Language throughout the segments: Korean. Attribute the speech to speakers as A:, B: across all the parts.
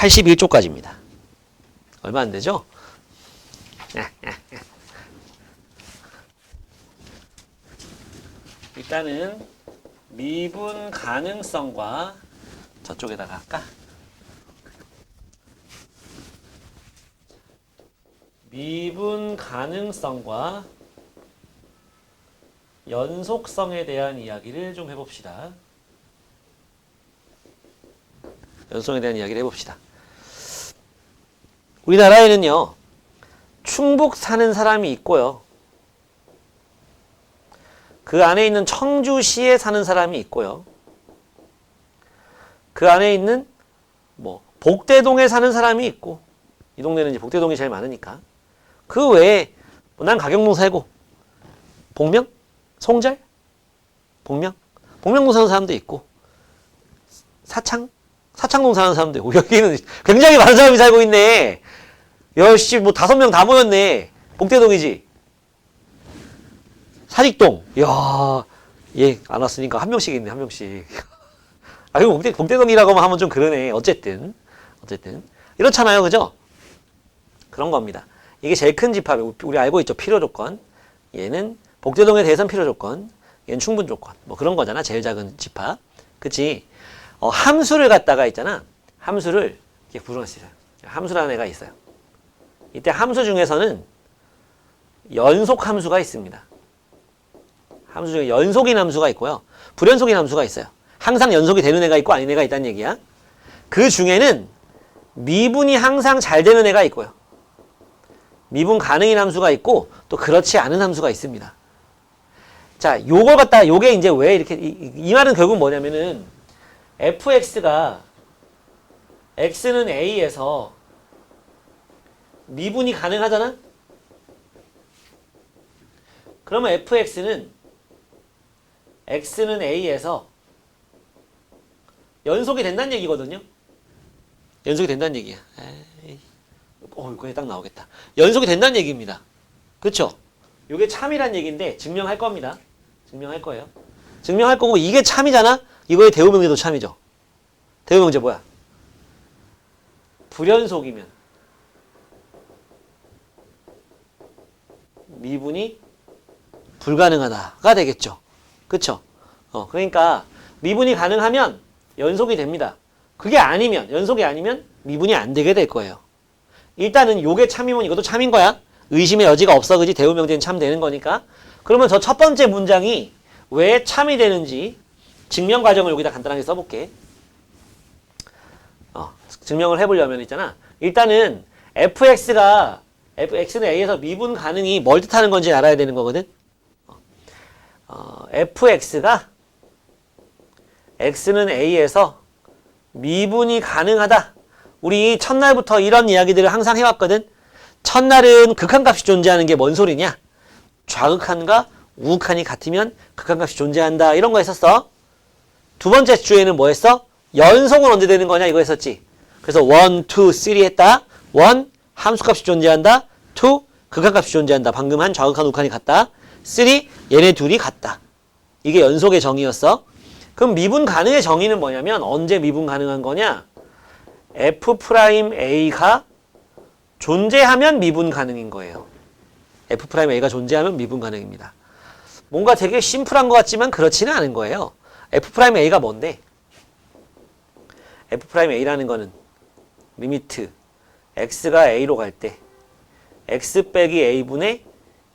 A: 81쪽까지입니다. 얼마 안 되죠? 일단은 미분 가능성과 저쪽에다가 할까? 미분 가능성과 연속성에 대한 이야기를 좀 해봅시다. 연속성에 대한 이야기를 해봅시다. 우리나라에는요, 충북 사는 사람이 있고요. 그 안에 있는 청주시에 사는 사람이 있고요. 그 안에 있는 복대동에 사는 사람이 있고, 이 동네는 이제 복대동이 제일 많으니까. 그 외에 난 가경동 살고, 복명, 송절, 복명동 사는 사람도 있고, 사창동 사는 사람도 있고, 여기는 굉장히 많은 사람이 살고 있네. 여씨, 5명 다 모였네. 복대동이지. 사직동. 이야, 얘 안 왔으니까 한 명씩 있네, 한 명씩. 아, 이거 복대동이라고 하면 좀 그러네. 어쨌든. 이렇잖아요, 그죠? 그런 겁니다. 이게 제일 큰 집합. 우리 알고 있죠? 필요 조건. 얘는 복대동에 대해서는 필요 조건. 얘는 충분 조건. 그런 거잖아. 제일 작은 집합. 그치? 함수를 갖다가 있잖아. 함수를 이렇게 부르놨어요. 함수라는 애가 있어요. 이때 함수 중에서는 연속 함수가 있습니다. 함수 중에 연속인 함수가 있고요. 불연속인 함수가 있어요. 항상 연속이 되는 애가 있고 아닌 애가 있다는 얘기야. 그 중에는 미분이 항상 잘 되는 애가 있고요. 미분 가능인 함수가 있고 또 그렇지 않은 함수가 있습니다. 자, 요걸 갖다가 요게 이제 왜 이렇게 이 말은 결국 뭐냐면은 fx가 x는 a에서 미분이 가능하잖아? 그러면 fx는 x는 a에서 연속이 된다는 얘기거든요. 연속이 된다는 얘기야. 이거 딱 나오겠다. 연속이 된다는 얘기입니다. 그쵸? 이게 참이란 얘기인데 증명할 겁니다. 증명할 거예요. 증명할 거고 이게 참이잖아? 이거의 대우명제도 참이죠. 대우명제 뭐야? 불연속이면 미분이 불가능하다가 되겠죠. 그쵸? 그러니까 미분이 가능하면 연속이 됩니다. 그게 아니면, 연속이 아니면 미분이 안 되게 될 거예요. 일단은 요게 참이면 이것도 참인 거야. 의심의 여지가 없어. 그지? 대우명제는 참 되는 거니까. 그러면 저 첫 번째 문장이 왜 참이 되는지 증명 과정을 여기다 간단하게 써볼게. 증명을 해보려면 있잖아. 일단은 fx는 a에서 미분 가능이 뭘 뜻하는 건지 알아야 되는 거거든. fx가 x는 a에서 미분이 가능하다. 우리 첫날부터 이런 이야기들을 항상 해왔거든. 첫날은 극한값이 존재하는 게 뭔 소리냐? 좌극한과 우극한이 같으면 극한값이 존재한다. 이런 거 했었어. 두 번째 주에는 뭐 했어? 연속은 언제 되는 거냐? 이거 했었지. 그래서 1, 2, 3 했다. 1, 함수값이 존재한다. 2, 극한값이 존재한다. 방금 한 좌극한, 우극한이 같다. 3, 얘네 둘이 같다. 이게 연속의 정의였어. 그럼 미분 가능의 정의는 뭐냐면 언제 미분 가능한 거냐? f'a가 존재하면 미분 가능인 거예요. f'a가 존재하면 미분 가능입니다. 뭔가 되게 심플한 것 같지만 그렇지는 않은 거예요. f'a가 뭔데? f'a라는 거는 리미트 x가 a로 갈 때 x 빼기 a분의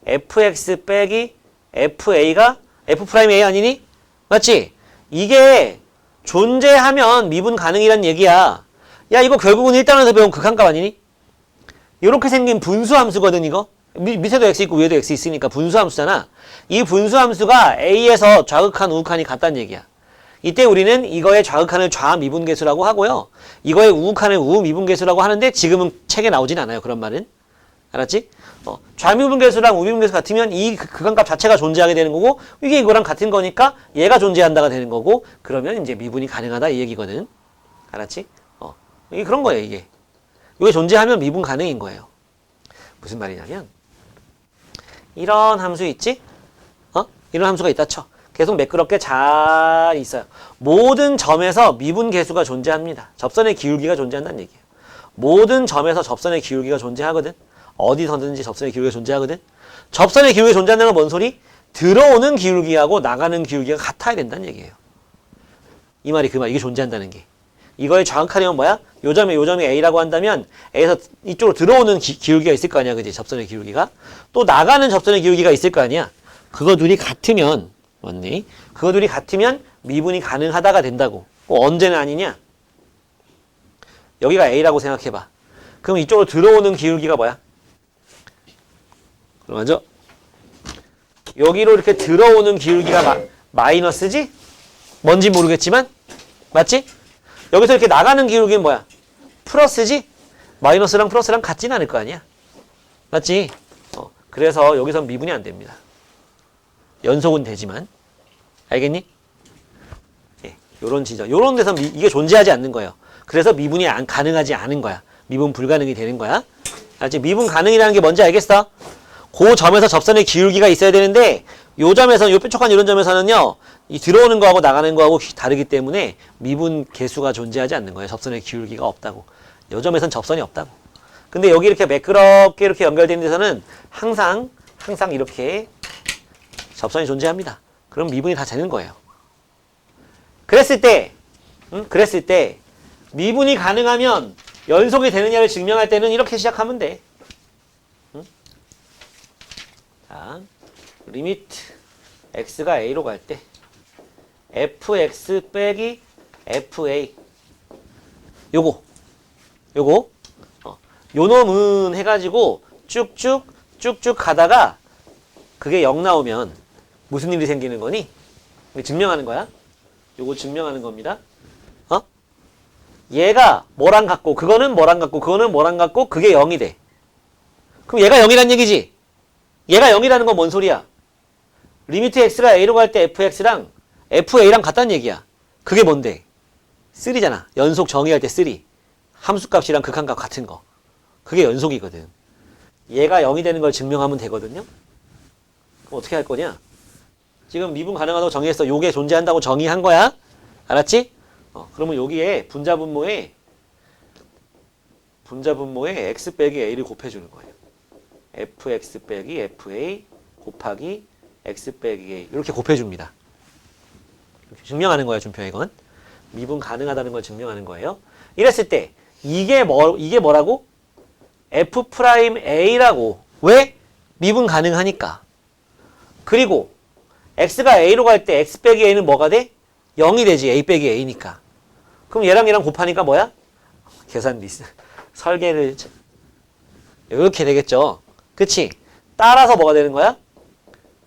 A: fx 빼기 fa가 f'a 아니니? 맞지? 이게 존재하면 미분 가능이란 얘기야. 야, 이거 결국은 1단원에서 배운 극한값 아니니? 이렇게 생긴 분수함수거든, 이거. 밑에도 x 있고 위에도 x 있으니까 분수함수잖아. 이 분수함수가 a에서 좌극한, 우극한이 같다는 얘기야. 이때 우리는 이거의 좌극한을 좌미분계수라고 하고요. 이거의 우극한을 우미분계수라고 하는데 지금은 책에 나오진 않아요, 그런 말은. 알았지? 좌미분계수랑 우미분계수 같으면 이 극한값 자체가 존재하게 되는 거고 이게 이거랑 같은 거니까 얘가 존재한다가 되는 거고 그러면 이제 미분이 가능하다 이 얘기거든. 알았지? 이게 그런 거예요, 이게. 이게 존재하면 미분 가능인 거예요. 무슨 말이냐면 이런 함수 있지? 이런 함수가 있다 쳐. 계속 매끄럽게 잘 있어요. 모든 점에서 미분 계수가 존재합니다. 접선의 기울기가 존재한다는 얘기예요. 모든 점에서 접선의 기울기가 존재하거든. 어디서든지 접선의 기울기가 존재하거든. 접선의 기울기가 존재한다는 건 뭔 소리? 들어오는 기울기하고 나가는 기울기가 같아야 된다는 얘기예요. 이 말이 그 말, 이게 존재한다는 게. 이거의 정확하려면 뭐야? 요 점이 A라고 한다면 A에서 이쪽으로 들어오는 기울기가 있을 거 아니야, 그지? 접선의 기울기가. 또 나가는 접선의 기울기가 있을 거 아니야. 그거 둘이 같으면, 맞니? 그거 둘이 같으면 미분이 가능하다가 된다고. 언제는 아니냐? 여기가 A라고 생각해봐. 그럼 이쪽으로 들어오는 기울기가 뭐야? 그럼 먼저 여기로 이렇게 들어오는 기울기가 마이너스지? 뭔지 모르겠지만 맞지? 여기서 이렇게 나가는 기울기는 뭐야? 플러스지? 마이너스랑 플러스랑 같진 않을 거 아니야? 맞지? 그래서 여기선 미분이 안 됩니다. 연속은 되지만 알겠니? 예, 요런 지점, 요런 데서 이게 존재하지 않는 거예요. 그래서 미분이 가능하지 않은 거야. 미분 불가능이 되는 거야. 알지? 미분 가능이라는 게 뭔지 알겠어? 그 점에서 접선의 기울기가 있어야 되는데 요 점에서는, 요 뾰족한 이런 점에서는요, 이 들어오는 거하고 나가는 거하고 다르기 때문에 미분 계수가 존재하지 않는 거예요. 접선의 기울기가 없다고. 요 점에서는 접선이 없다고. 근데 여기 이렇게 매끄럽게 이렇게 연결되는 데서는 항상 이렇게 접선이 존재합니다. 그럼 미분이 다 되는 거예요. 그랬을 때 미분이 가능하면 연속이 되느냐를 증명할 때는 이렇게 시작하면 돼. 자, 리미트 x가 a로 갈 때 fx 빼기 fa 요거 요 놈은 해가지고 쭉쭉 가다가 그게 0 나오면 무슨 일이 생기는 거니? 증명하는 거야. 요거 증명하는 겁니다. 얘가 뭐랑 같고 그거는 뭐랑 같고 그거는 뭐랑 같고 그게 0이 돼. 그럼 얘가 0이란 얘기지? 얘가 0이라는 건 뭔 소리야? 리미트 x가 a로 갈 때 fx랑 fa랑 같다는 얘기야. 그게 뭔데? 3잖아. 연속 정의할 때 3. 함수값이랑 극한값 같은 거. 그게 연속이거든. 얘가 0이 되는 걸 증명하면 되거든요. 그럼 어떻게 할 거냐? 지금 미분 가능하다고 정의했어. 요게 존재한다고 정의한 거야. 알았지? 그러면 여기에 분자분모에 x 빼기 a를 곱해주는 거예요. fx 빼기 fa 곱하기 x 빼기 a 이렇게 곱해줍니다. 이렇게 증명하는 거예요. 준표 이건. 미분 가능하다는 걸 증명하는 거예요. 이랬을 때 이게 뭐라고? f'a라고. 왜? 미분 가능하니까. 그리고 x가 a로 갈 때 x 빼기 a는 뭐가 돼? 0이 되지. a 빼기 a니까. 그럼 얘랑 곱하니까 뭐야? 계산 미스. 설계를 이렇게 되겠죠. 그치? 따라서 뭐가 되는 거야?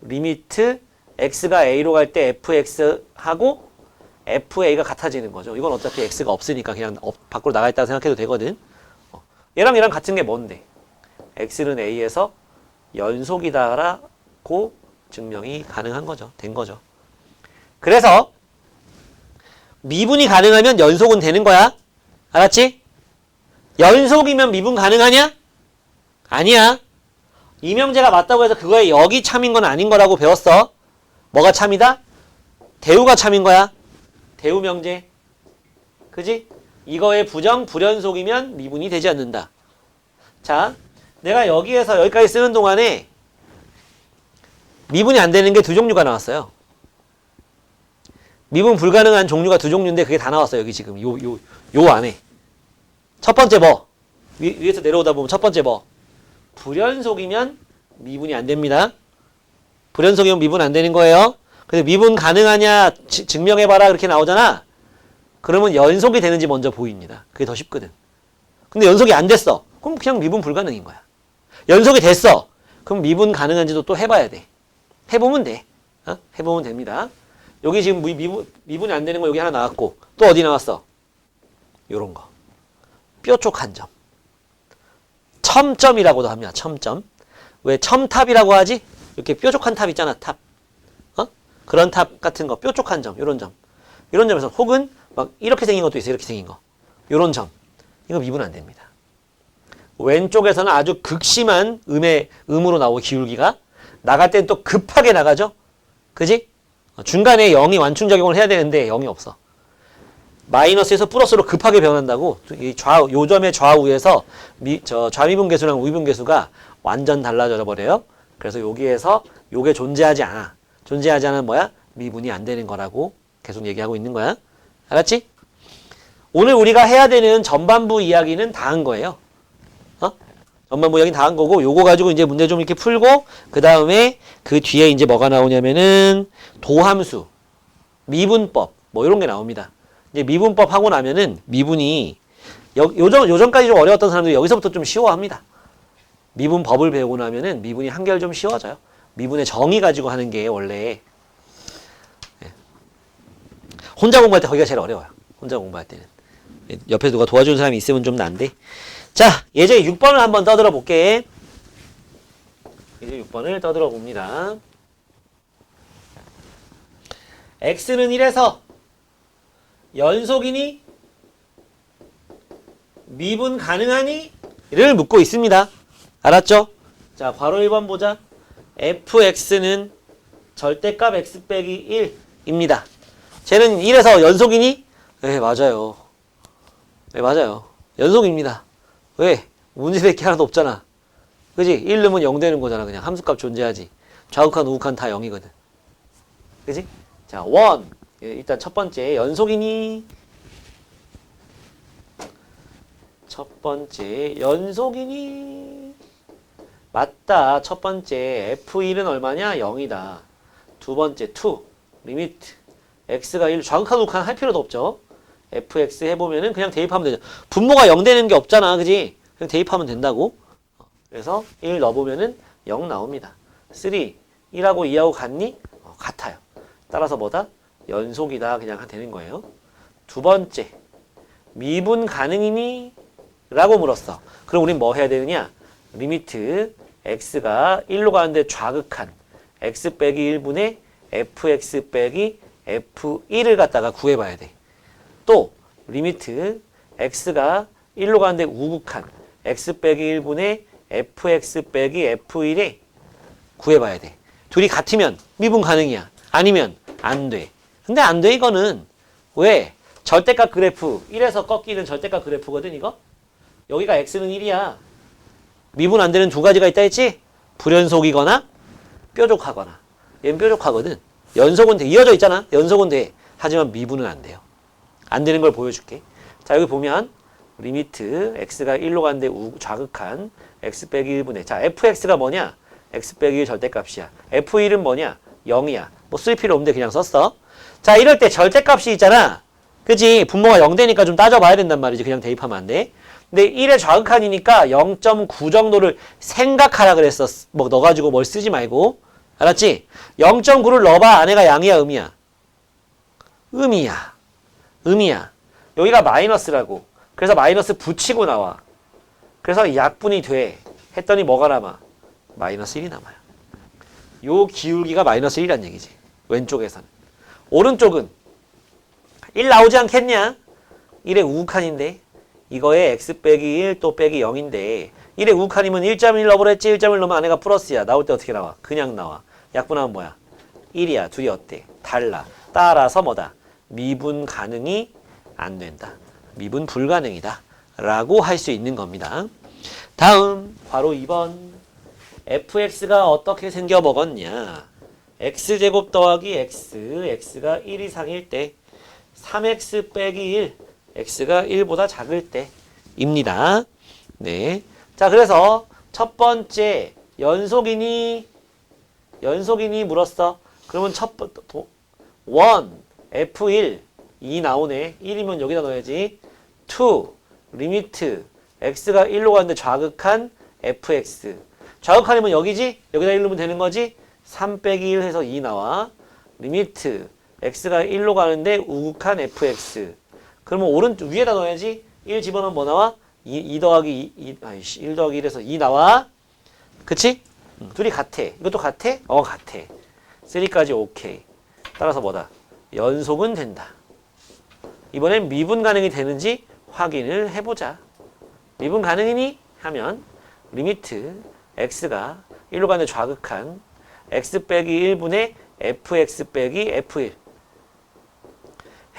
A: 리미트 x가 a로 갈 때 fx하고 fa가 같아지는 거죠. 이건 어차피 x가 없으니까 그냥 밖으로 나가 있다고 생각해도 되거든. 얘랑 같은 게 뭔데? x는 a에서 연속이다라고 증명이 가능한 거죠. 된 거죠. 그래서 미분이 가능하면 연속은 되는 거야. 알았지? 연속이면 미분 가능하냐? 아니야. 이명재가 맞다고 해서 그거에 역이 참인 건 아닌 거라고 배웠어. 뭐가 참이다? 대우가 참인 거야. 대우 명제. 그지? 이거의 부정, 불연속이면 미분이 되지 않는다. 자, 내가 여기에서 여기까지 쓰는 동안에 미분이 안 되는 게 두 종류가 나왔어요. 미분 불가능한 종류가 두 종류인데 그게 다 나왔어요. 여기 지금 요 안에. 첫 번째 뭐? 위에서 내려오다 보면 첫 번째 뭐? 불연속이면 미분이 안 됩니다. 불연속이면 미분 안 되는 거예요. 그래서 미분 가능하냐 증명해봐라 그렇게 나오잖아. 그러면 연속이 되는지 먼저 보입니다. 그게 더 쉽거든. 근데 연속이 안 됐어. 그럼 그냥 미분 불가능인 거야. 연속이 됐어. 그럼 미분 가능한지도 또 해봐야 돼. 해보면 돼. 해보면 됩니다. 여기 지금 미분이 안 되는 거 여기 하나 나왔고 또 어디 나왔어? 요런 거. 뾰족한 점. 첨점이라고도 합니다. 첨점. 왜 첨탑이라고 하지? 이렇게 뾰족한 탑 있잖아. 탑. 그런 탑 같은 거. 뾰족한 점. 요런 점. 이런 점에서 혹은 막 이렇게 생긴 것도 있어요. 이렇게 생긴 거. 요런 점. 이거 미분 안 됩니다. 왼쪽에서는 아주 극심한 음으로 나오고 기울기가 나갈 땐 또 급하게 나가죠. 그지? 중간에 0이 완충작용을 해야 되는데 0이 없어. 마이너스에서 플러스로 급하게 변한다고. 이 요점의 좌우에서 좌미분계수랑 우미분계수가 완전 달라져 버려요. 그래서 여기에서 요게 존재하지 않아. 존재하지 않은 뭐야? 미분이 안 되는 거라고 계속 얘기하고 있는 거야. 알았지? 오늘 우리가 해야 되는 전반부 이야기는 다 한 거예요. 전반부 이야기는 다 한 거고, 요거 가지고 이제 문제 좀 이렇게 풀고, 그 다음에 그 뒤에 이제 뭐가 나오냐면은 도함수, 미분법, 뭐 이런 게 나옵니다. 이제 미분법 하고 나면은 미분이 요전까지 좀 어려웠던 사람들이 여기서부터 좀 쉬워합니다. 미분법을 배우고 나면은 미분이 한결 좀 쉬워져요. 미분의 정의 가지고 하는 게 원래 혼자 공부할 때 거기가 제일 어려워요. 혼자 공부할 때는. 옆에 누가 도와주는 사람이 있으면 좀 난데. 자, 예제 6번을 한번 떠들어 볼게. 예제 6번을 떠들어 봅니다. x는 1에서 연속이니 미분 가능하니? 를 묻고 있습니다. 알았죠? 자, 괄호 1번 보자. fx는 절대값 x 빼기 1입니다. 쟤는 1에서 연속이니? 네, 맞아요. 네, 맞아요. 연속입니다. 왜? 문제될 게 하나도 없잖아. 그지? 1 넣으면 0 되는 거잖아. 그냥 함수값 존재하지. 좌극한, 우극한 다 0이거든. 그지? 자, 1. 일단 첫 번째, 연속이니? 첫 번째, 연속이니? 맞다. 첫 번째, f1은 얼마냐? 0이다. 두 번째, 2. 리미트. x가 1. 좌극한, 우극한 할 필요도 없죠. fx 해보면은 그냥 대입하면 되죠. 분모가 0 되는 게 없잖아. 그지? 그냥 대입하면 된다고. 그래서 1 넣어보면은 0 나옵니다. 3. 1하고 2하고 같니? 같아요. 따라서 뭐다? 연속이다. 그냥 되는 거예요. 두 번째. 미분 가능이니? 라고 물었어. 그럼 우린 뭐 해야 되느냐? 리미트 x가 1로 가는데 좌극한 x 빼기 1분의 fx 빼기 f1을 갖다가 구해봐야 돼. 또 리미트 x가 1로 가는데 우극한 x 빼기 1분의 fx 빼기 f1에 구해봐야 돼. 둘이 같으면 미분 가능이야. 아니면 안 돼. 근데 안 돼 이거는. 왜? 절대값 그래프 1에서 꺾이는 절대값 그래프거든 이거. 여기가 x는 1이야. 미분 안 되는 두 가지가 있다 했지? 불연속이거나 뾰족하거나. 얘는 뾰족하거든. 연속은 돼. 이어져 있잖아. 연속은 돼. 하지만 미분은 안 돼요. 안 되는 걸 보여줄게. 자, 여기 보면 리미트 x가 1로 가는데 좌극한 x 빼기 1분의 자, fx가 뭐냐? x 빼기 1 절대값이야. f1은 뭐냐? 0이야. 뭐 쓸 필요 없는데 그냥 썼어. 자, 이럴 때 절대값이 있잖아. 그치? 분모가 0 되니까 좀 따져봐야 된단 말이지. 그냥 대입하면 안 돼. 근데 1의 좌극한이니까 0.9 정도를 생각하라 그랬어. 뭐 넣어가지고 뭘 쓰지 말고. 알았지? 0.9를 넣어봐. 안에가 양이야, 음이야? 음이야. 음이야. 여기가 마이너스라고. 그래서 마이너스 붙이고 나와. 그래서 약분이 돼. 했더니 뭐가 남아? 마이너스 1이 남아요. 요 기울기가 마이너스 1이란 얘기지. 왼쪽에서는. 오른쪽은 1 나오지 않겠냐? 1의 우극한인데 이거에 x 빼기 1 또 빼기 0인데 1의 우극한이면 1.1 넣어버렸지. 1.1 넣으면 안에가 플러스야. 나올 때 어떻게 나와? 그냥 나와. 약분하면 뭐야? 1이야. 둘이 어때? 달라. 따라서 뭐다? 미분 가능이 안 된다. 미분 불가능이다. 라고 할 수 있는 겁니다. 다음 괄호 2번. fx가 어떻게 생겨 먹었냐? x제곱 더하기 x가 1 이상일 때 3x 빼기 1, x가 1보다 작을 때입니다. 네. 자, 그래서 첫 번째 연속이니 물었어. 그러면 첫 번째 1 f1 2 나오네. 1이면 여기다 넣어야지. 2 리미트 x가 1로 가는데 좌극한 fx. 좌극한이면 여기지? 여기다 1 넣으면 되는 거지? 3 빼기 1 해서 2 나와. 리미트 x가 1로 가는데 우극한 fx. 그러면 오른쪽 위에다 넣어야지. 1 집어넣으면 뭐 나와? 2 더하기 1 더하기 1에서 2 나와. 그치? 둘이 같아. 이것도 같아? 같아. 3까지 오케이. 따라서 뭐다? 연속은 된다. 이번엔 미분 가능이 되는지 확인을 해보자. 미분 가능이니? 하면 리미트 x가 1로 가는 좌극한 x 빼기 1분의 fx 빼기 f1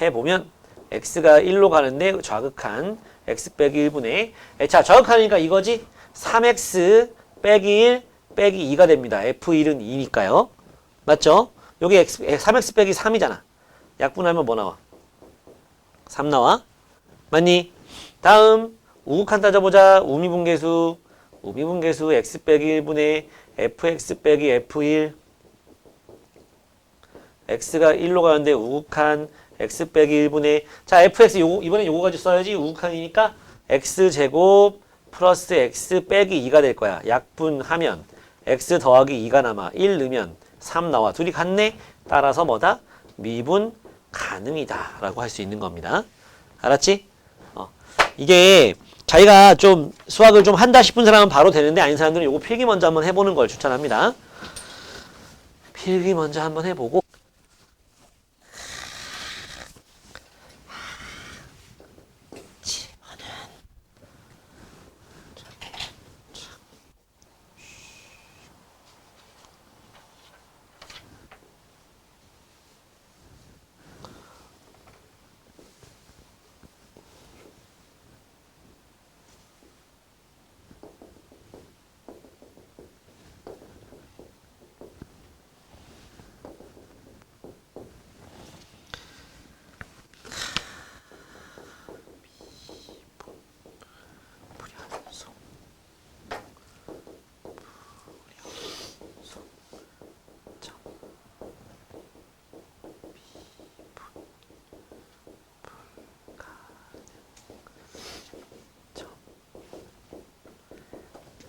A: 해보면 x가 1로 가는데 좌극한 x 빼기 1분의 자 좌극하니까 이거지 3x 빼기 1 빼기 2가 됩니다. f1은 2니까요. 맞죠? 여기 3x 빼기 3이잖아. 약분하면 뭐 나와? 3 나와. 맞니? 다음 우극한 따져보자. 우미분계수 x 빼기 1분의 fx 빼기 f1 x가 1로 가는데 우극한 x 빼기 1분의 자 fx 이번엔 요거 가지고 써야지. 우극한이니까 x제곱 플러스 x 빼기 2가 될 거야. 약분하면 x 더하기 2가 남아. 1 넣으면 3 나와. 둘이 같네. 따라서 뭐다? 미분 가능이다 라고 할 수 있는 겁니다. 알았지? 이게 자기가 좀 수학을 좀 한다 싶은 사람은 바로 되는데 아닌 사람들은 요거 필기 먼저 한번 해보는 걸 추천합니다. 필기 먼저 한번 해보고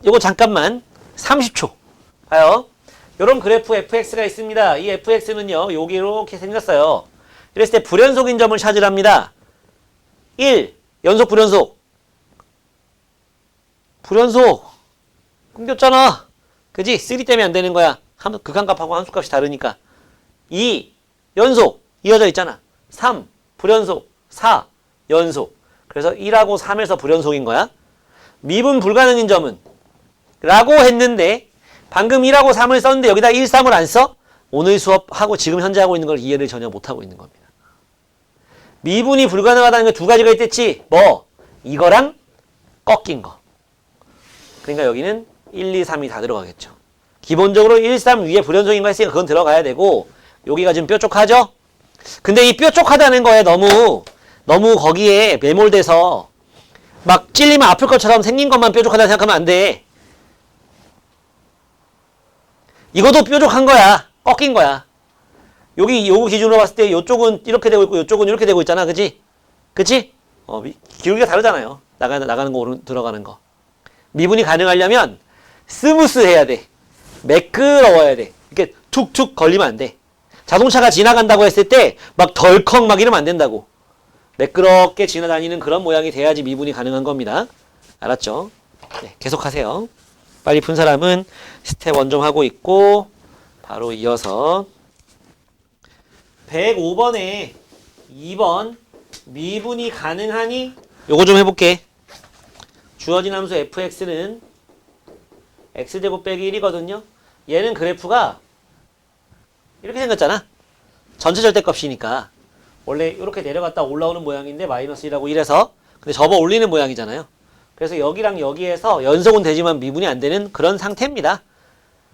A: 요거 잠깐만 30초 봐요. 요런 그래프 fx가 있습니다. 이 fx는요 여기 이렇게 생겼어요. 이랬을 때 불연속인 점을 찾으랍니다. 1. 연속 불연속 끊겼잖아. 그지? 3 때문에 안 되는 거야. 극한값하고 함수값이 다르니까. 2. 연속 이어져 있잖아. 3. 불연속 4. 연속. 그래서 1하고 3에서 불연속인 거야. 미분 불가능인 점은 라고 했는데 방금 1하고 3을 썼는데 여기다 1, 3을 안 써? 오늘 수업하고 지금 현재 하고 있는 걸 이해를 전혀 못하고 있는 겁니다. 미분이 불가능하다는 게 두 가지가 있댔지. 뭐? 이거랑 꺾인 거. 그러니까 여기는 1, 2, 3이 다 들어가겠죠. 기본적으로 1, 3 위에 불연속인 거 했으니까 그건 들어가야 되고 여기가 지금 뾰족하죠? 근데 이 뾰족하다는 거에 너무 거기에 매몰돼서 막 찔리면 아플 것처럼 생긴 것만 뾰족하다 생각하면 안 돼. 이것도 뾰족한 거야. 꺾인 거야. 요거 기준으로 봤을 때 요쪽은 이렇게 되고 있고 요쪽은 이렇게 되고 있잖아. 그치? 그치? 기울기가 다르잖아요. 나가는 거 들어가는 거. 미분이 가능하려면 스무스해야 돼. 매끄러워야 돼. 이렇게 툭툭 걸리면 안 돼. 자동차가 지나간다고 했을 때 막 덜컥 막 이러면 안 된다고. 매끄럽게 지나다니는 그런 모양이 돼야지 미분이 가능한 겁니다. 알았죠? 네, 계속하세요. 빨리 푼 사람은 스텝 1 좀 하고 있고 바로 이어서 105번에 2번 미분이 가능하니? 요거 좀 해볼게. 주어진 함수 fx는 x제곱 빼기 1이거든요. 얘는 그래프가 이렇게 생겼잖아. 전체 절대값이니까 원래 이렇게 내려갔다 올라오는 모양인데 마이너스 1하고 1에서 근데 접어 올리는 모양이잖아요. 그래서 여기랑 여기에서 연속은 되지만 미분이 안 되는 그런 상태입니다.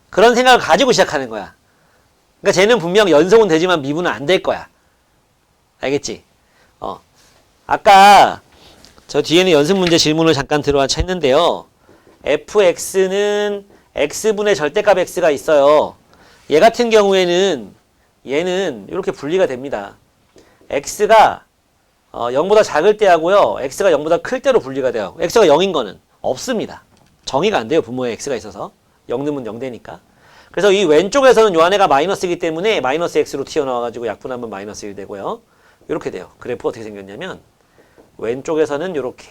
A: 그런 생각을 가지고 시작하는 거야. 그러니까 쟤는 분명 연속은 되지만 미분은 안 될 거야. 알겠지? 아까 저 뒤에는 연습 문제 질문을 잠깐 들어와서 했는데요. fx는 x분의 절대값 x가 있어요. 얘 같은 경우에는 얘는 이렇게 분리가 됩니다. x가 0보다 작을 때 하고요. x가 0보다 클 때로 분리가 돼요. x가 0인 거는 없습니다. 정의가 안 돼요. 분모에 x가 있어서. 0 넣으면 0 되니까. 그래서 이 왼쪽에서는 요 안에가 마이너스이기 때문에 마이너스 x로 튀어나와가지고 약분하면 마이너스 1 되고요. 이렇게 돼요. 그래프 어떻게 생겼냐면 왼쪽에서는 요렇게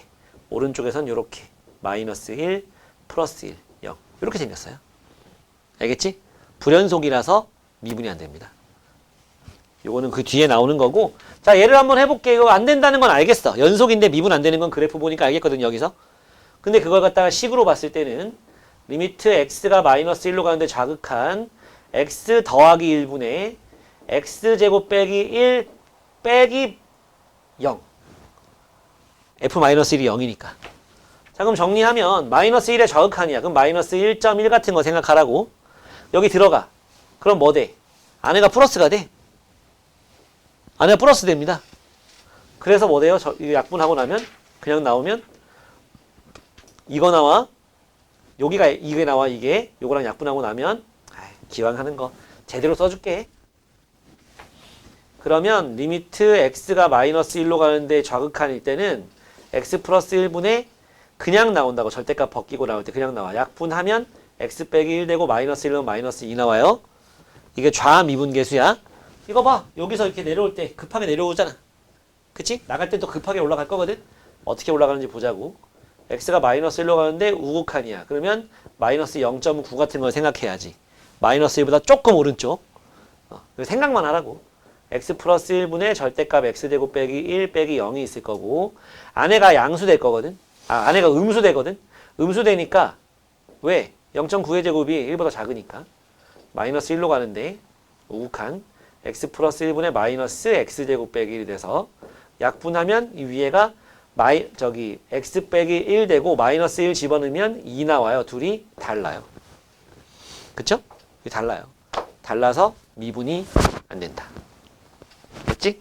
A: 오른쪽에서는 요렇게 마이너스 1 플러스 1 0 이렇게 생겼어요. 알겠지? 불연속이라서 미분이 안 됩니다. 요거는 그 뒤에 나오는 거고 자 얘를 한번 해볼게. 이거 안 된다는 건 알겠어. 연속인데 미분 안 되는 건 그래프 보니까 알겠거든 여기서. 근데 그걸 갖다가 식으로 봤을 때는 리미트 x가 마이너스 1로 가는데 좌극한 x 더하기 1분의 x제곱 빼기 1 빼기 0. F-1이 0이니까. 자, 그럼 정리하면 마이너스 1의 저극한이야. 그럼 마이너스 1.1 같은 거 생각하라고. 여기 들어가. 그럼 뭐 돼? 안에가 플러스가 돼. 안에가 플러스 됩니다. 그래서 뭐 돼요? 이거 약분하고 나면 그냥 나오면 이거 나와. 여기가 이게 나와. 이게 요거랑 약분하고 나면 기왕 하는 거 제대로 써줄게. 그러면 리미트 x가 마이너스 1로 가는데 좌극한일 때는 x 플러스 1분의 그냥 나온다고. 절대값 벗기고 나올 때 그냥 나와. 약분하면 x 빼기 1 되고 마이너스 1은 마이너스 2 나와요. 이게 좌미분계수야. 이거 봐. 여기서 이렇게 내려올 때 급하게 내려오잖아. 그치? 나갈 때 또 급하게 올라갈 거거든. 어떻게 올라가는지 보자고. x가 마이너스 1로 가는데 우극한이야. 그러면 마이너스 0.9 같은 걸 생각해야지. 마이너스 1보다 조금 오른쪽. 생각만 하라고. x 플러스 1분의 절대값 x제곱 빼기 1 빼기 0이 있을 거고, 안에가 양수 될 거거든. 안에가 음수 되거든. 음수 되니까 왜? 0.9의 제곱이 1보다 작으니까 마이너스 1로 가는데 우극한 x 플러스 1분의 마이너스 x제곱 빼기 1이 돼서 약분하면 이 위에가 x 빼기 1 되고 마이너스 1 집어넣으면 2 나와요. 둘이 달라요. 그쵸? 달라요. 달라서 미분이 안 된다. 됐지?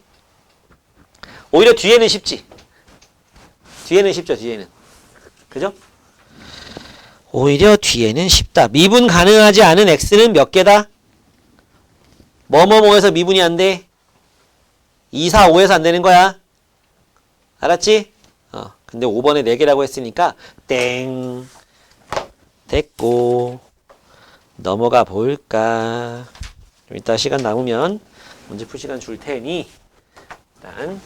A: 오히려 뒤에는 쉽지. 뒤에는 쉽죠. 뒤에는. 그죠? 오히려 뒤에는 쉽다. 미분 가능하지 않은 x는 몇 개다? 뭐뭐뭐에서 미분이 안 돼. 2, 4, 5에서 안 되는 거야. 알았지? 근데 5번에 4개라고 했으니까 땡. 됐고 넘어가 볼까. 좀 이따 시간 남으면 문제 풀 시간 줄 테니 일단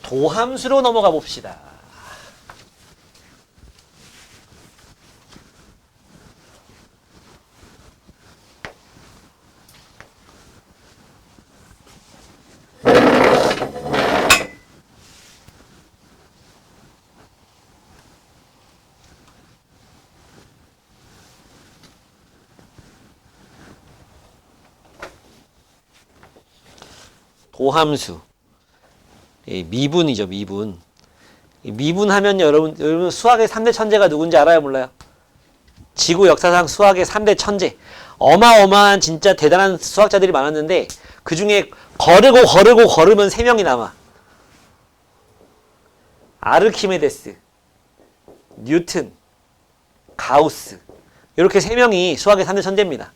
A: 도함수로 넘어가 봅시다. 도함수. 미분이죠, 미분. 미분하면 여러분 수학의 3대 천재가 누군지 알아요, 몰라요? 지구 역사상 수학의 3대 천재. 어마어마한 진짜 대단한 수학자들이 많았는데 그 중에 거르면 3명이 남아. 아르키메데스, 뉴튼, 가우스. 이렇게 3명이 수학의 3대 천재입니다.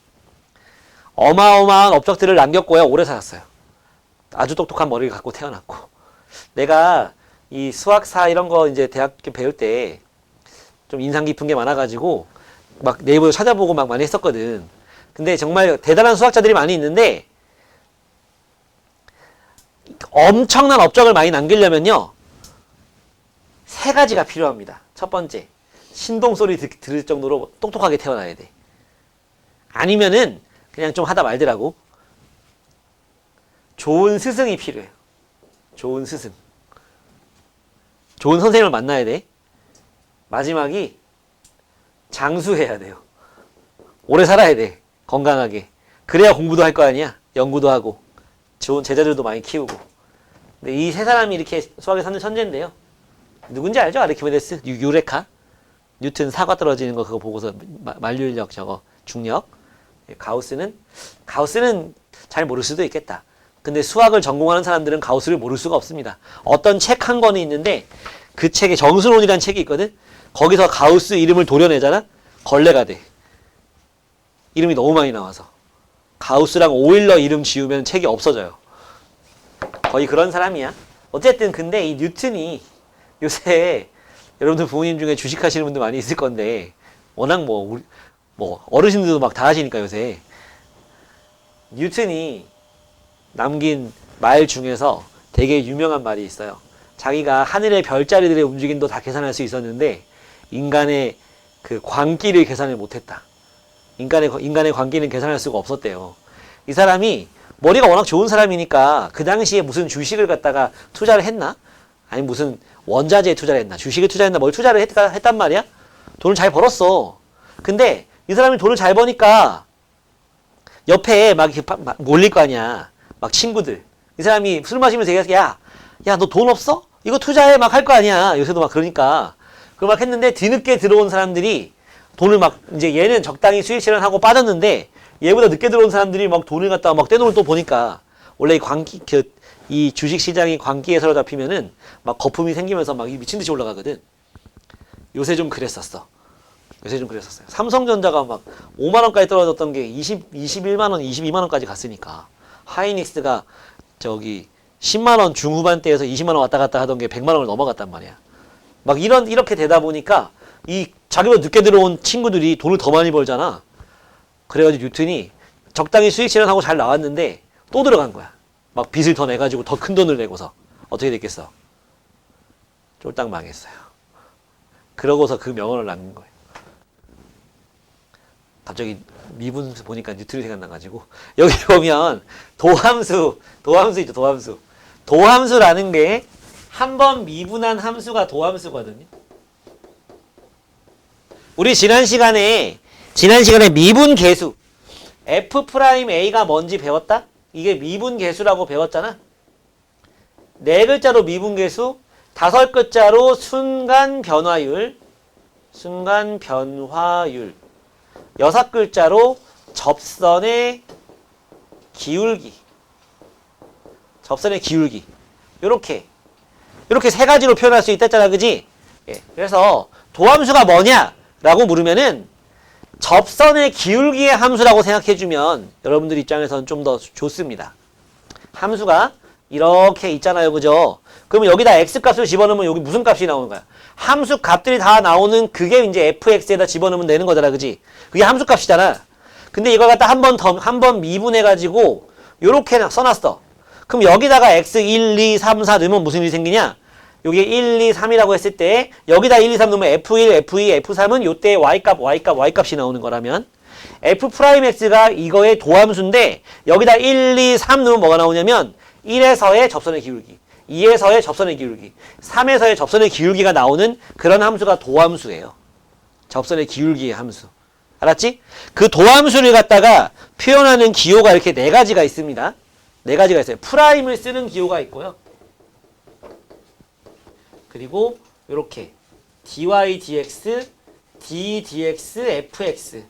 A: 어마어마한 업적들을 남겼고요. 오래 살았어요. 아주 똑똑한 머리를 갖고 태어났고. 내가 이 수학사 이런 거 이제 대학교 배울 때 좀 인상 깊은 게 많아가지고 막 네이버에 찾아보고 막 많이 했었거든. 근데 정말 대단한 수학자들이 많이 있는데 엄청난 업적을 많이 남기려면요 3가지가 필요합니다. 첫 번째, 신동소리 들을 정도로 똑똑하게 태어나야 돼. 아니면은 그냥 좀 하다 말더라고. 좋은 스승이 필요해요. 좋은 스승. 좋은 선생님을 만나야 돼. 마지막이 장수해야 돼요. 오래 살아야 돼. 건강하게. 그래야 공부도 할 거 아니야. 연구도 하고. 좋은 제자들도 많이 키우고. 근데 이 3사람이 이렇게 수학에 사는 천재인데요. 누군지 알죠? 아르키메데스, 유레카. 뉴튼 사과 떨어지는 거 그거 보고서 만류인력 저거 중력. 가우스는 잘 모를 수도 있겠다. 근데 수학을 전공하는 사람들은 가우스를 모를 수가 없습니다. 어떤 책 한 권이 있는데 그 책에 정수론이라는 책이 있거든. 거기서 가우스 이름을 도려내잖아. 걸레가 돼. 이름이 너무 많이 나와서. 가우스랑 오일러 이름 지우면 책이 없어져요. 거의 그런 사람이야. 어쨌든 근데 이 뉴튼이 요새 여러분들 부모님 중에 주식하시는 분들 많이 있을 건데 워낙 뭐 어르신들도 막 다 하시니까 요새 뉴튼이 남긴 말 중에서 되게 유명한 말이 있어요. 자기가 하늘의 별자리들의 움직임도 다 계산할 수 있었는데 인간의 그 광기를 계산을 못했다. 인간의 광기는 계산할 수가 없었대요. 이 사람이 머리가 워낙 좋은 사람이니까 그 당시에 무슨 주식을 갖다가 투자를 했나? 아니 무슨 원자재에 투자를 했나? 주식에 투자했나? 뭘 투자를 했단 말이야? 돈을 잘 벌었어. 근데 이 사람이 돈을 잘 버니까 옆에 막 이렇게 몰릴 거 아니야. 막 친구들. 이 사람이 술 마시면서 얘기해서 야, 야, 너 돈 없어? 이거 투자해 막 할 거 아니야. 요새도 막 그러니까. 그걸 막 했는데 뒤늦게 들어온 사람들이 돈을 막 이제 얘는 적당히 수익 실현하고 빠졌는데 얘보다 늦게 들어온 사람들이 막 돈을 갖다가 막 떼돈을 또 보니까 원래 이 광기 이 주식 시장이 광기에 사로잡히면은 막 거품이 생기면서 막 미친 듯이 올라가거든. 요새 좀 그랬었어. 요새 좀 그랬었어요. 삼성전자가 막 5만 원까지 떨어졌던 게 21만 원, 22만 원까지 갔으니까 하이닉스가 저기 10만 원 중후반대에서 20만 원 왔다 갔다 하던 게 100만 원을 넘어갔단 말이야. 막 이렇게 되다 보니까 이 자기보다 늦게 들어온 친구들이 돈을 더 많이 벌잖아. 그래가지고 뉴턴이 적당히 수익 실현하고 잘 나왔는데 또 들어간 거야. 막 빚을 더 내가지고 더 큰 돈을 내고서 어떻게 됐겠어? 쫄딱 망했어요. 그러고서 그 명언을 남긴 거예요. 갑자기 미분 보니까 뉴턴이 생각나가지고 여기 보면 도함수 있죠. 도함수라는 게 한 번 미분한 함수가 도함수거든요. 우리 지난 시간에 미분 계수 F'A가 뭔지 배웠다? 이게 미분 계수라고 배웠잖아. 4글자로 미분 계수, 5글자로 순간 변화율, 6글자로 접선의 기울기. 요렇게 3가지로 표현할 수 있댔잖아, 그지? 예. 그래서 도함수가 뭐냐라고 물으면은 접선의 기울기의 함수라고 생각해주면 여러분들 입장에서는 좀 더 좋습니다. 함수가 이렇게 있잖아요, 그죠? 그러면 여기다 x값을 집어넣으면 여기 무슨 값이 나오는 거야? 함수 값들이 다 나오는 그게 이제 fx에다 집어넣으면 되는 거잖아, 그지? 그게 함수 값이잖아. 근데 이걸 갖다 한 번 미분해가지고 요렇게 써놨어. 그럼 여기다가 x 1, 2, 3, 4 넣으면 무슨 일이 생기냐? 여기 1, 2, 3이라고 했을 때 여기다 1, 2, 3 넣으면 F1, F2, F3은 요때 Y값이 나오는 거라면 F'X가 이거의 도함수인데 여기다 1, 2, 3 넣으면 뭐가 나오냐면 1에서의 접선의 기울기, 2에서의 접선의 기울기, 3에서의 접선의 기울기가 나오는 그런 함수가 도함수예요. 접선의 기울기의 함수. 알았지? 그 도함수를 갖다가 표현하는 기호가 이렇게 4가지가 있습니다. 4가지가 있어요. 프라임을 쓰는 기호가 있고요. 그리고 이렇게 dy, dx, d, dx, fx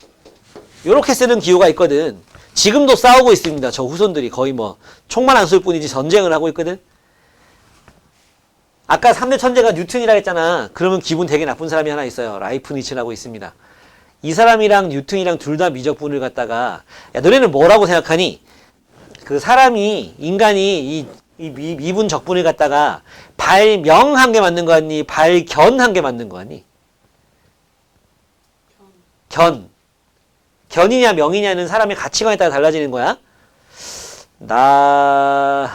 A: 이렇게 쓰는 기호가 있거든. 지금도 싸우고 있습니다. 저 후손들이 거의 뭐 총만 안 쏠 뿐이지 전쟁을 하고 있거든. 아까 3대 천재가 뉴턴이라 했잖아. 그러면 기분 되게 나쁜 사람이 하나 있어요. 라이프니츠라고 있습니다. 이 사람이랑 뉴턴이랑 둘 다 미적분을 갖다가 야 너네는 뭐라고 생각하니? 그 사람이 인간이 이 미분 적분을 갖다가 발명한 게 맞는 거 같니? 발견한 게 맞는 거 같니? 견이냐 명이냐는 사람의 가치관에 따라 달라지는 거야. 나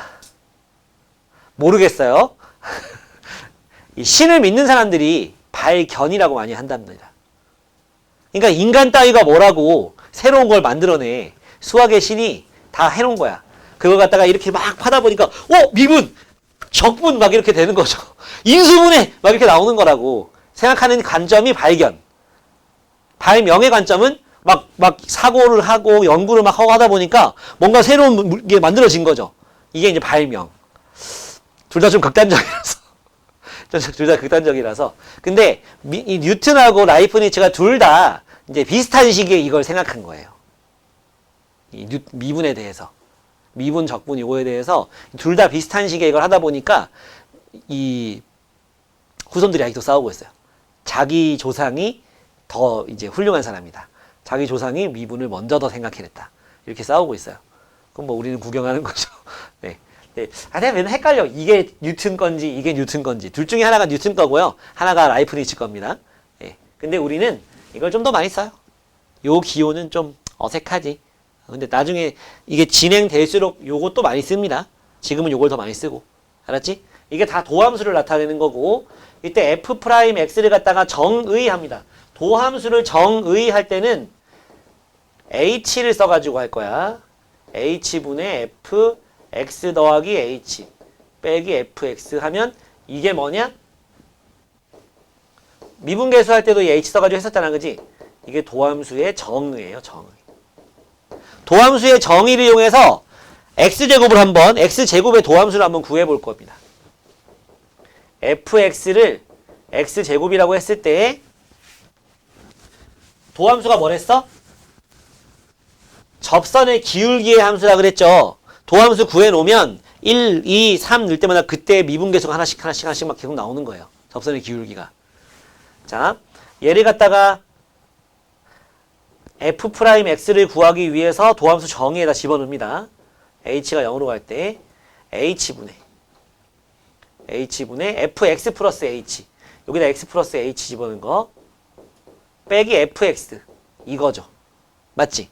A: 모르겠어요. 이 신을 믿는 사람들이 발견이라고 많이 한답니다. 그러니까 인간 따위가 뭐라고 새로운 걸 만들어내. 수학의 신이 다 해놓은 거야. 그걸 갖다가 이렇게 막 파다 보니까 미분, 적분 막 이렇게 되는 거죠. 인수분해 막 이렇게 나오는 거라고 생각하는 관점이 발견. 발명의 관점은 막 사고를 하고 연구를 막 하고 하다 보니까 뭔가 새로운 게 만들어진 거죠. 이게 이제 발명. 둘 다 좀 극단적이라서. 둘 다 극단적이라서. 근데 이 뉴턴하고 라이프니츠가 둘 다 이제 비슷한 시기에 이걸 생각한 거예요. 이 미분에 대해서. 미분, 적분 이거에 대해서 둘 다 비슷한 시기에 이걸 하다 보니까 이 후손들이 아직도 싸우고 있어요. 자기 조상이 더 이제 훌륭한 사람이다. 자기 조상이 미분을 먼저 더 생각해냈다. 이렇게 싸우고 있어요. 그럼 뭐 우리는 구경하는 거죠. 네. 네. 내가 맨날 헷갈려. 이게 뉴턴 건지 이게 뉴턴 건지. 둘 중에 하나가 뉴턴 거고요. 하나가 라이프니츠 겁니다. 네. 근데 우리는 이걸 좀 더 많이 써요. 요 기호는 좀 어색하지. 근데 나중에 이게 진행될수록 요것도 많이 씁니다. 지금은 요걸 더 많이 쓰고. 알았지? 이게 다 도함수를 나타내는 거고 이때 F'X를 갖다가 정의합니다. 도함수를 정의할 때는 H를 써가지고 할 거야. H분의 F X 더하기 H 빼기 FX 하면 이게 뭐냐? 미분계수 할 때도 이 H 써가지고 했었잖아. 그지? 이게 도함수의 정의예요. 정의. 도함수의 정의를 이용해서 X제곱을 한번 X제곱의 도함수를 한번 구해볼 겁니다. fx를 x제곱이라고 했을 때 도함수가 뭐랬어? 접선의 기울기의 함수라 그랬죠. 도함수 구해놓으면 1, 2, 3 넣을 때마다 그때 미분계수가 하나씩 막 계속 나오는 거예요. 접선의 기울기가. 자, 얘를 갖다가 f'x를 구하기 위해서 도함수 정의에다 집어넣습니다. h가 0으로 갈 때 h분의 fx 플러스 h, 여기다 x 플러스 h 집어넣은 거 빼기 fx 이거죠. 맞지?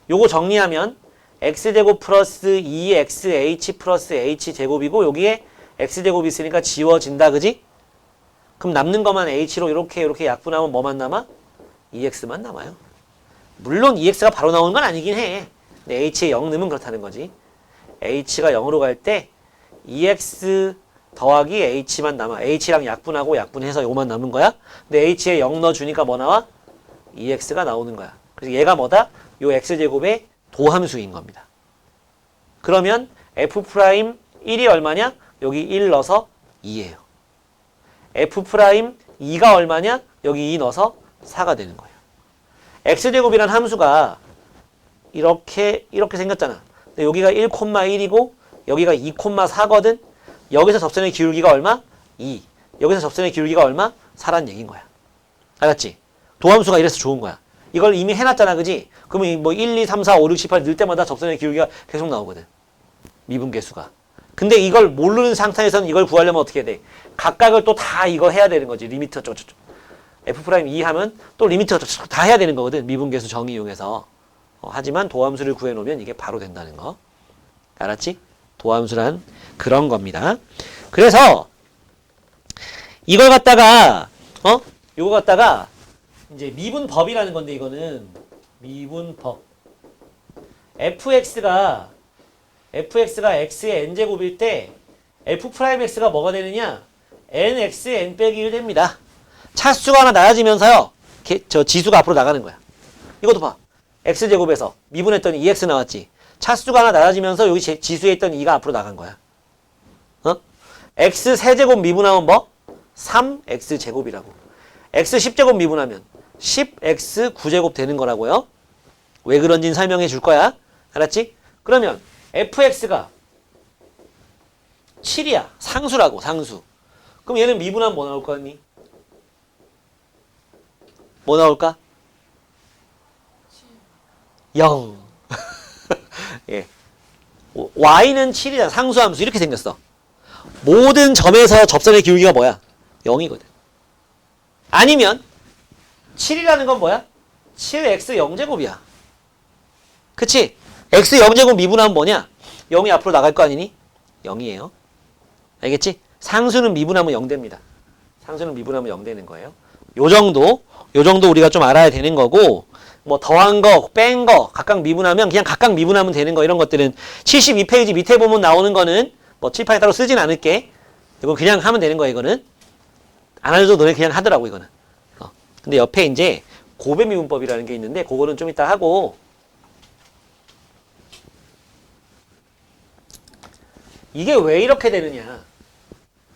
A: 요거 정리하면 x제곱 플러스 2xh 플러스 h제곱이고 여기에 x제곱이 있으니까 지워진다. 그지? 그럼 남는 것만 h로 이렇게 약분하면 뭐만 남아? 2x만 남아요. 물론 2x가 바로 나오는 건 아니긴 해. 근데 h에 0 넣으면 그렇다는 거지. h가 0으로 갈 때 2x 더하기 h만 남아. h랑 약분해서 요만 남은 거야. 근데 h에 0 넣어주니까 뭐 나와? 2x가 나오는 거야. 그래서 얘가 뭐다? 요 x제곱의 도함수인 겁니다. 그러면 f'1이 얼마냐? 여기 1 넣어서 2예요. f'2가 얼마냐? 여기 2 넣어서 4가 되는 거예요. x제곱이란 함수가 이렇게 생겼잖아. 근데 여기가 1,1이고 여기가 2,4거든. 여기서 접선의 기울기가 얼마? 2. 여기서 접선의 기울기가 얼마? 4란 얘기인 거야. 알았지? 도함수가 이래서 좋은 거야. 이걸 이미 해놨잖아. 그지? 그러면 뭐 1, 2, 3, 4, 5, 6, 7, 8 넣을 때마다 접선의 기울기가 계속 나오거든. 미분계수가. 근데 이걸 모르는 상태에서는 이걸 구하려면 어떻게 해야 돼? 각각을 또 다 이거 해야 되는 거지. 리미터 저쪽. f'2 하면 또 리미터 다 해야 되는 거거든. 미분계수 정의 이용해서. 하지만 도함수를 구해놓으면 이게 바로 된다는 거. 알았지? 도함수란 그런 겁니다. 그래서 이걸 갖다가 요거 갖다가 이제 미분법이라는 건데 이거는 미분법. fx가 x의 n제곱일 때 f'x가 뭐가 되느냐? nx n 빼기 1 됩니다. 차수가 하나 낮아지면서요. 저 지수가 앞으로 나가는 거야. 이것도 봐. x제곱에서 미분했더니 2x 나왔지. 차수가 하나 낮아지면서 여기 지수에 있던 2가 앞으로 나간 거야. x 세제곱 미분하면 뭐? 3x제곱이라고. x 10제곱 미분하면 10x 9제곱 되는 거라고요. 왜 그런지는 설명해 줄 거야. 알았지? 그러면 fx가 7이야. 상수라고, 상수. 그럼 얘는 미분하면 뭐 나올 거 같니? 뭐 나올까? 0. 예. y는 7이다. 상수함수. 이렇게 생겼어. 모든 점에서 접선의 기울기가 뭐야? 0이거든. 아니면 7이라는 건 뭐야? 7x 0제곱이야. 그치? x 0제곱 미분하면 뭐냐? 0이 앞으로 나갈 거 아니니? 0이에요. 알겠지? 상수는 미분하면 0 됩니다. 상수는 미분하면 0 되는 거예요. 요 정도 우리가 좀 알아야 되는 거고, 뭐 더한 거, 뺀 거, 각각 미분하면 그냥 각각 미분하면 되는 거, 이런 것들은 72페이지 밑에 보면 나오는 거는 뭐 칠판에 따로 쓰진 않을게. 이건 그냥 하면 되는 거야. 이거는 안 해도 너네 그냥 하더라고. 이거는. 근데 옆에 이제 고배미분법이라는 게 있는데 그거는 좀 이따 하고, 이게 왜 이렇게 되느냐?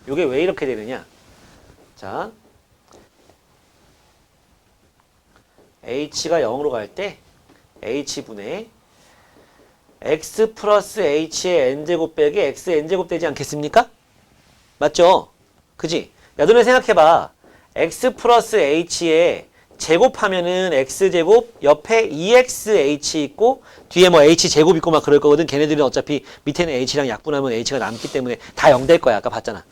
A: 이게 왜 이렇게 되느냐? 자, h가 0으로 갈 때 h분의 x 플러스 h의 n제곱 빼기 x n제곱 되지 않겠습니까? 맞죠? 그지? 야, 너네 생각해봐. x 플러스 h에 제곱하면은 x제곱 옆에 2xh 있고 뒤에 뭐 h제곱 있고 막 그럴 거거든. 걔네들은 어차피 밑에는 h랑 약분하면 h가 남기 때문에 다 0 될 거야. 아까 봤잖아.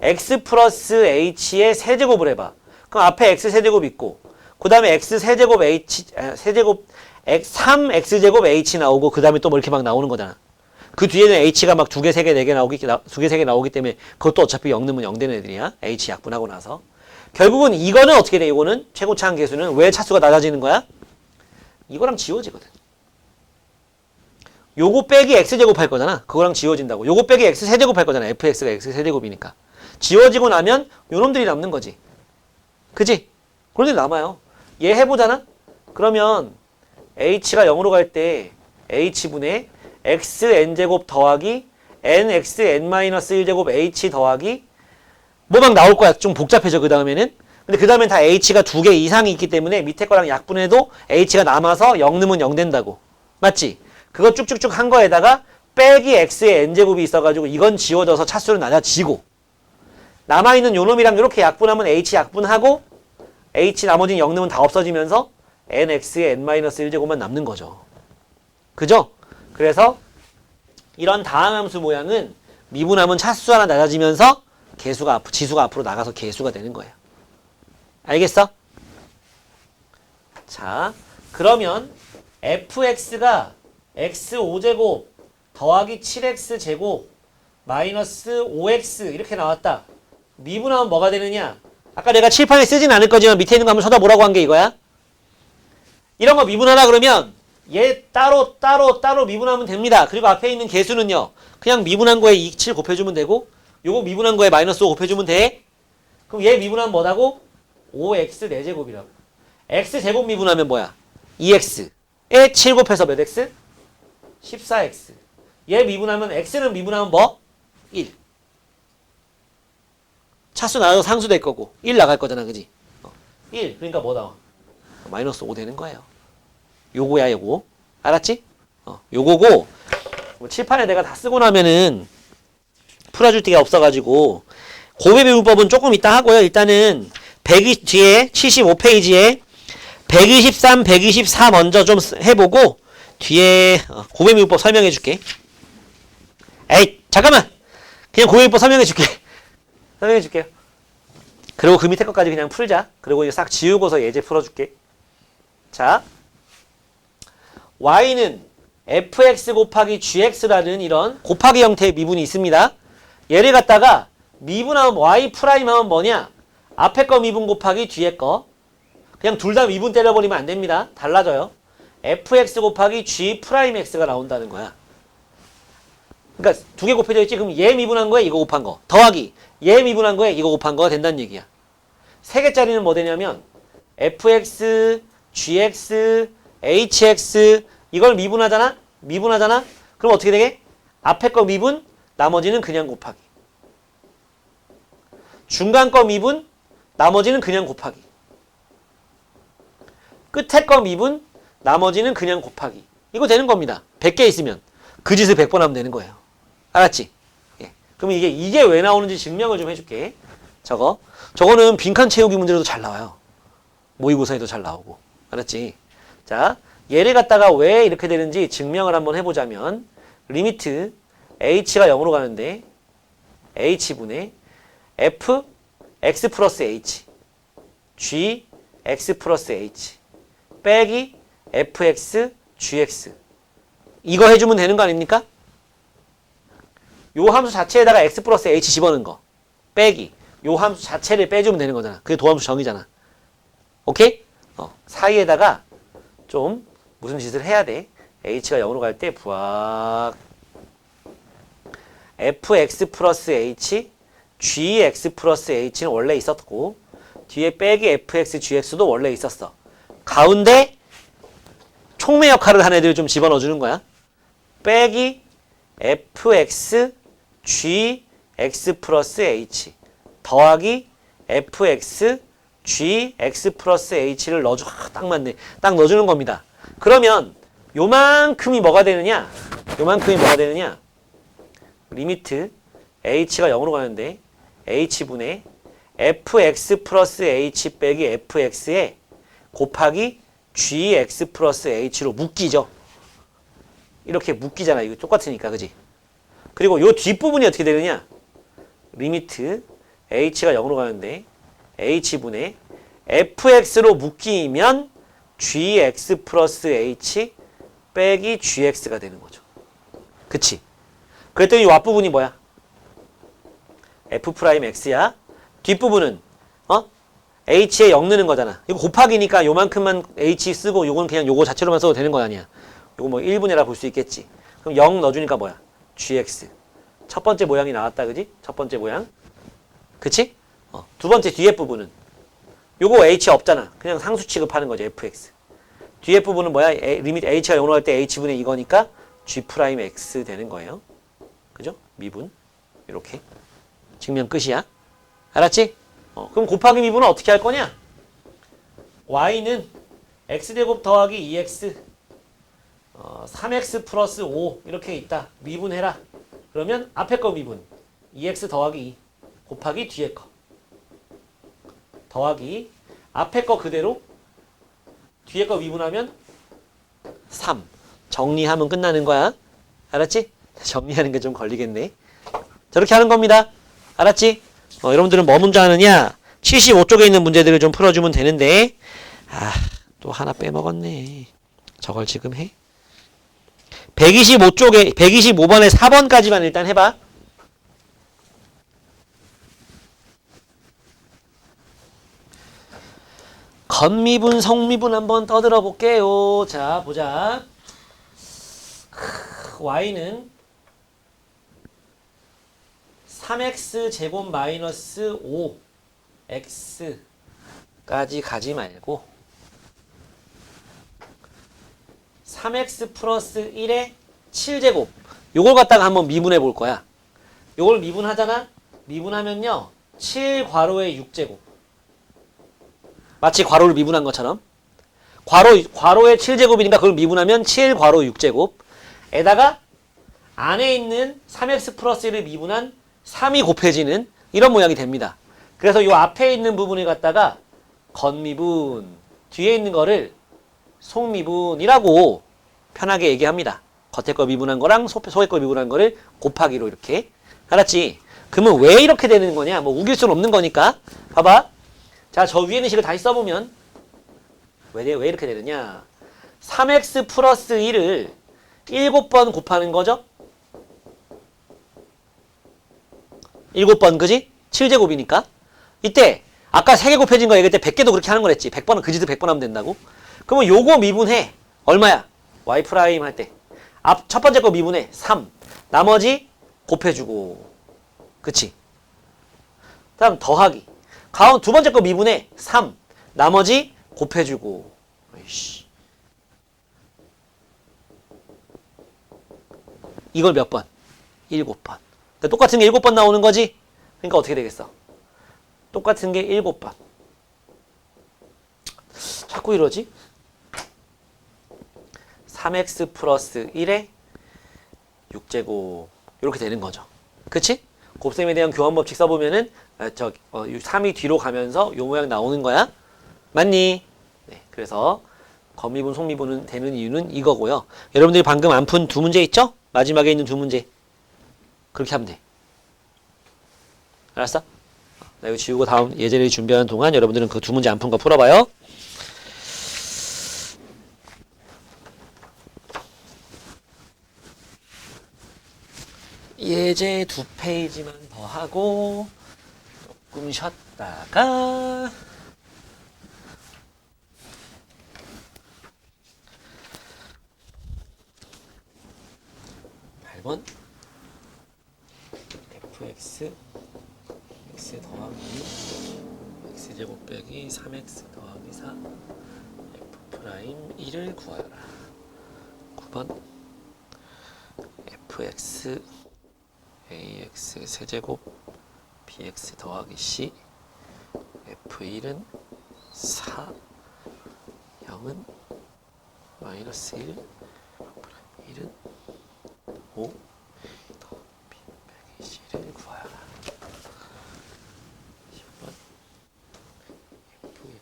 A: x 플러스 h의 세제곱을 해봐. 그럼 앞에 x 세제곱 있고 그 다음에 x 세제곱 h 세제곱 3x제곱 h 나오고 그 다음에 또 뭐 이렇게 막 나오는 거잖아. 그 뒤에는 h가 막 2개, 3개, 4개 나오기, 2개, 3개 나오기 때문에 그것도 어차피 0 넣으면 0 되는 애들이야. h 약분하고 나서. 결국은 이거는 어떻게 돼? 이거는 최고차항 계수는 왜 차수가 낮아지는 거야? 이거랑 지워지거든. 요거 빼기 x제곱 할 거잖아. 그거랑 지워진다고. 요거 빼기 x 세제곱 할 거잖아. fx가 x 세제곱이니까. 지워지고 나면 요놈들이 남는 거지. 그지? 그런 데 남아요. 얘 해보잖아? 그러면 h가 0으로 갈 때 h분의 x n제곱 더하기 nx n-1제곱 h 더하기 뭐 막 나올 거야. 좀 복잡해져, 그 다음에는. 근데 그 다음엔 다 h가 2개 이상이 있기 때문에 밑에 거랑 약분해도 h가 남아서 0 넣으면 0 된다고. 맞지? 그거 쭉쭉쭉 한 거에다가 빼기 x의 n제곱이 있어가지고 이건 지워져서 차수는 낮아지고, 남아있는 요 놈이랑 이렇게 약분하면 h 약분하고 h 나머지는 0 넣으면 다 없어지면서 nx의 n-1제곱만 남는 거죠. 그죠? 그래서 이런 다항함수 모양은 미분하면 차수 하나 낮아지면서 지수가 앞으로 나가서 개수가 되는 거예요. 알겠어? 자, 그러면 fx가 x5제곱 더하기 7x제곱 마이너스 5x 이렇게 나왔다. 미분하면 뭐가 되느냐? 아까 내가 칠판에 쓰진 않을 거지만 밑에 있는 거 한번 쳐다보라고 한 게 이거야. 이런 거 미분하라 그러면 얘 따로 미분하면 됩니다. 그리고 앞에 있는 개수는요, 그냥 미분한 거에 7 곱해주면 되고, 요거 미분한 거에 마이너스 5 곱해주면 돼. 그럼 얘 미분하면 뭐라고? 5x 4제곱이라고. x제곱 미분하면 뭐야? 2x에 7 곱해서 몇 x? 14x. 얘 미분하면 x는 미분하면 뭐? 1. 차수 나와서 상수 될 거고 1 나갈 거잖아, 그지? 1. 그러니까 뭐 나와? 마이너스 5 되는 거예요. 요거야, 요거. 알았지? 요거고, 칠판에 내가 다 쓰고 나면은 풀어줄 데가 없어가지고 곱의 미분법은 조금 이따 하고요. 일단은 120 뒤에 75페이지에 123, 124 먼저 좀 해보고 뒤에 곱의 미분법 설명해 줄게. 에이, 잠깐만! 그냥 곱의 미분법 설명해 줄게. 설명해 줄게요. 그리고 그 밑에 것까지 그냥 풀자. 그리고 이거 싹 지우고서 예제 풀어줄게. 자, y는 fx 곱하기 gx라는 이런 곱하기 형태의 미분이 있습니다. 얘를 갖다가 미분하면 y 프라임 하면 뭐냐? 앞에 거 미분 곱하기 뒤에 거. 그냥 둘 다 미분 때려버리면 안 됩니다. 달라져요. fx 곱하기 g 프라임 x가 나온다는 거야. 그러니까 두 개 곱해져 있지? 그럼 얘 미분한 거에 이거 곱한 거. 더하기 얘 미분한 거에 이거 곱한 거가 된다는 얘기야. 세 개짜리는 뭐 되냐면 fx, gx, hx 이걸 미분하잖아? 미분하잖아? 그럼 어떻게 되게? 앞에 거 미분, 나머지는 그냥 곱하기. 중간 거 미분, 나머지는 그냥 곱하기. 끝에 거 미분, 나머지는 그냥 곱하기. 이거 되는 겁니다. 100개 있으면 그 짓을 100번 하면 되는 거예요. 알았지? 예. 그럼 이게 왜 나오는지 증명을 좀 해줄게. 저거는 빈칸 채우기 문제로도 잘 나와요. 모의고사에도 잘 나오고. 알았지? 자, 얘를 갖다가 왜 이렇게 되는지 증명을 한번 해보자면, 리미트 h가 0으로 가는데 h분의 f x 플러스 h g x 플러스 h 빼기 fx gx 이거 해주면 되는 거 아닙니까? 요 함수 자체에다가 x 플러스 h 집어넣은 거 빼기 요 함수 자체를 빼주면 되는 거잖아. 그게 도함수 정의잖아. 오케이? 사이에다가 좀 무슨 짓을 해야 돼? h가 0으로 갈 때 부악 fx 플러스 h gx 플러스 h는 원래 있었고 뒤에 빼기 fx gx도 원래 있었어. 가운데 촉매 역할을 한 애들을 좀 집어넣어주는 거야. 빼기 fx gx 플러스 h 더하기 fx gx 플러스 h를 넣어줘. 딱 맞네. 딱 넣어주는 겁니다. 그러면 요만큼이 뭐가 되느냐? 리미트 h가 0으로 가는데 h분의 fx 플러스 h 빼기 fx에 곱하기 gx 플러스 h로 묶이죠. 이렇게 묶이잖아. 이거 똑같으니까, 그지? 그리고 요 뒷부분이 어떻게 되느냐? 리미트 h가 0으로 가는데 h분의 fx로 묶이면 gx 플러스 h 빼기 gx가 되는 거죠. 그치? 그랬더니 이 앞부분이 뭐야? f 프라임 x야. 뒷부분은 h에 0 넣는 거잖아. 이거 곱하기니까 요만큼만 h 쓰고 요건 그냥 요거 자체로만 써도 되는 거 아니야. 요거 뭐 1분이라 볼 수 있겠지. 그럼 0 넣어주니까 뭐야? gx. 첫 번째 모양이 나왔다, 그지? 첫 번째 모양. 그치? 두 번째 뒤에 부분은 요거 h 없잖아. 그냥 상수 취급하는 거죠. fx. 뒤에 부분은 뭐야? 리미트 h가 0으로 갈 때 h분의 이거니까 g 프라임 x 되는 거예요. 그죠? 미분. 이렇게. 증명 끝이야. 알았지? 그럼 곱하기 미분은 어떻게 할 거냐? y는 x제곱 더하기 2x 3x 플러스 5 이렇게 있다. 미분해라. 그러면 앞에 거 미분 2x 더하기 2 곱하기 뒤에 거 더하기 앞에 거 그대로 뒤에 거 미분하면 3 정리하면 끝나는 거야. 알았지? 정리하는 게 좀 걸리겠네. 저렇게 하는 겁니다. 알았지? 여러분들은 뭐 문제 하느냐? 75쪽에 있는 문제들을 좀 풀어주면 되는데 또 하나 빼먹었네. 저걸 지금 해? 125쪽에 125번에 4번까지만 일단 해봐. 건미분, 성미분 한번 떠들어 볼게요. 자, 보자. y는 3x 제곱 마이너스 5x까지 가지 말고 3x 플러스 1의 7제곱 요걸 갖다가 한번 미분해 볼 거야. 요걸 미분하잖아. 미분하면요 7 괄호의 6제곱 마치 괄호를 미분한 것처럼 괄호의 7제곱이니까 그걸 미분하면 7 괄호 6제곱 에다가 안에 있는 3x 플러스 1을 미분한 3이 곱해지는 이런 모양이 됩니다. 그래서 요 앞에 있는 부분을 갖다가 건미분, 뒤에 있는 거를 속미분이라고 편하게 얘기합니다. 겉에 거 미분한 거랑 속에 거 미분한 거를 곱하기로 이렇게. 알았지? 그러면 왜 이렇게 되는 거냐? 뭐 우길 수는 없는 거니까. 봐봐. 자, 저 위에 있는 식을 다시 써보면 왜 이렇게 되느냐? 3x 플러스 1을 7번 곱하는 거죠? 7번, 그지? 7제곱이니까. 이때 아까 3개 곱해진 거 얘기할 때 100개도 그렇게 하는 거랬지. 100번은 그지도 100번 하면 된다고. 그러면 요거 미분해. 얼마야? y 프라임 할 때. 첫 번째 거 미분해. 3. 나머지 곱해주고. 그치? 다음 더하기. 두 번째 거 미분해. 3. 나머지 곱해주고. 에이씨. 이걸 몇 번? 7번. 똑같은 게 7번 나오는 거지? 그러니까 어떻게 되겠어? 똑같은 게 7번. 자꾸 이러지? 3x 플러스 1에 6제곱 이렇게 되는 거죠. 그치? 곱셈에 대한 교환법칙 써보면은 3이 뒤로 가면서 요 모양 나오는 거야. 맞니? 네, 그래서 건미분, 속미분은 되는 이유는 이거고요. 여러분들이 방금 안 푼 두 문제 있죠? 마지막에 있는 두 문제. 그렇게 하면 돼. 알았어? 나 이거 지우고 다음 예제를 준비하는 동안 여러분들은 그 두 문제 안 푼 거 풀어봐요. 예제 2페이지만 더 하고 조금 쉬었다가 8번 fx x 더하기 x제곱 빼기 3x 더하기 4 f 프라임 1을 구하여라. 9번 fx ax 세제곱 bx 더하기 c f1은 4 0은 마이너스 1 1은 5 b 빼기 c를 구하여라. 10번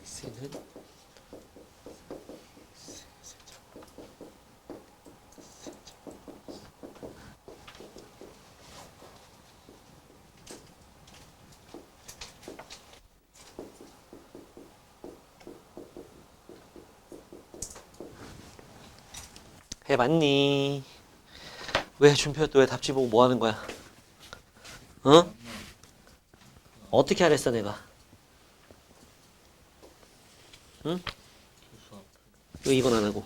A: fx는 해봤니? 왜 준표 또 왜 답지 보고 뭐 하는 거야? 어? 어떻게 하랬어 내가? 응? 왜 이건 안 하고?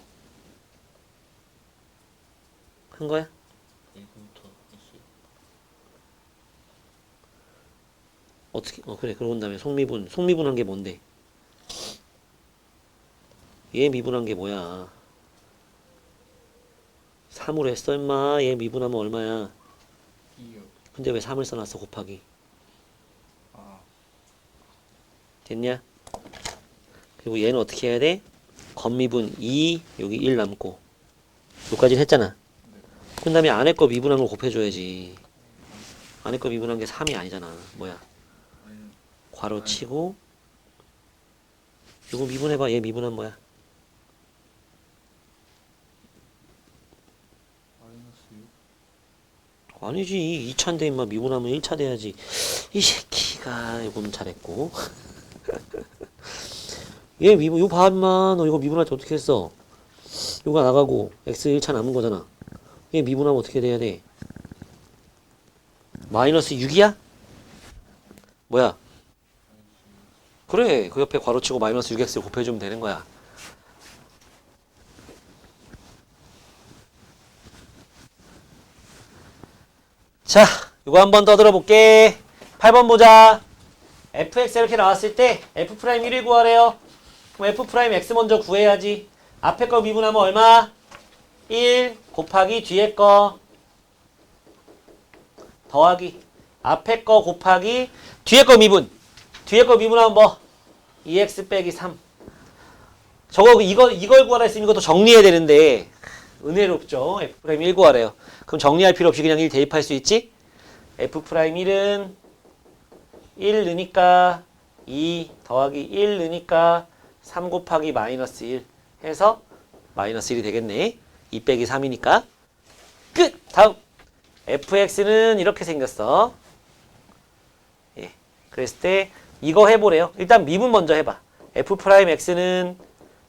A: 한 거야? 어떻게? 그래. 그러고 다음에 속미분 한 게 뭔데? 얘 미분한 게 뭐야? 3으로 했어 임마. 얘 미분하면 얼마야?
B: 2요.
A: 근데 왜 3을 써놨어 곱하기?
B: 아,
A: 됐냐? 그리고 얘는 어떻게 해야 돼? 겉미분 2, 여기 1 남고. 여기까지는 했잖아. 그 다음에 안에 거 미분한 걸 곱해줘야지. 안에 거 미분한 게 3이 아니잖아. 뭐야? 괄호 치고 이거 미분해봐. 얘 미분한 뭐야? 아니지. 2차인데 임마 미분하면 1차 돼야지. 이 새끼가 이거는 잘했고. 얘 미분 이거 봐 임마. 너 이거 미분할 때 어떻게 했어? 이거가 나가고 x 1차 남은 거잖아. 얘 미분하면 어떻게 돼야 돼? 마이너스 6이야? 뭐야? 그래. 그 옆에 괄호치고 마이너스 6x를 곱해주면 되는 거야. 자, 이거 한번 더 들어볼게. 8번 보자. fx 이렇게 나왔을 때 f'1을 구하래요. 그럼 f'x 먼저 구해야지. 앞에 거 미분하면 얼마? 1 곱하기 뒤에 거 더하기 앞에 거 곱하기 뒤에 거 미분. 뒤에 거 미분하면 뭐? 2x 빼기 3. 저거 이걸 구하라 했으면 이것도 정리해야 되는데 은혜롭죠. f'1 구하래요. 그럼 정리할 필요 없이 그냥 1 대입할 수 있지? f'1은 1 넣으니까 2 더하기 1 넣으니까 3 곱하기 마이너스 1 해서 마이너스 1이 되겠네. 2 빼기 3이니까 끝! 다음 fx는 이렇게 생겼어. 예. 그랬을 때 이거 해보래요. 일단 미분 먼저 해봐. f'x는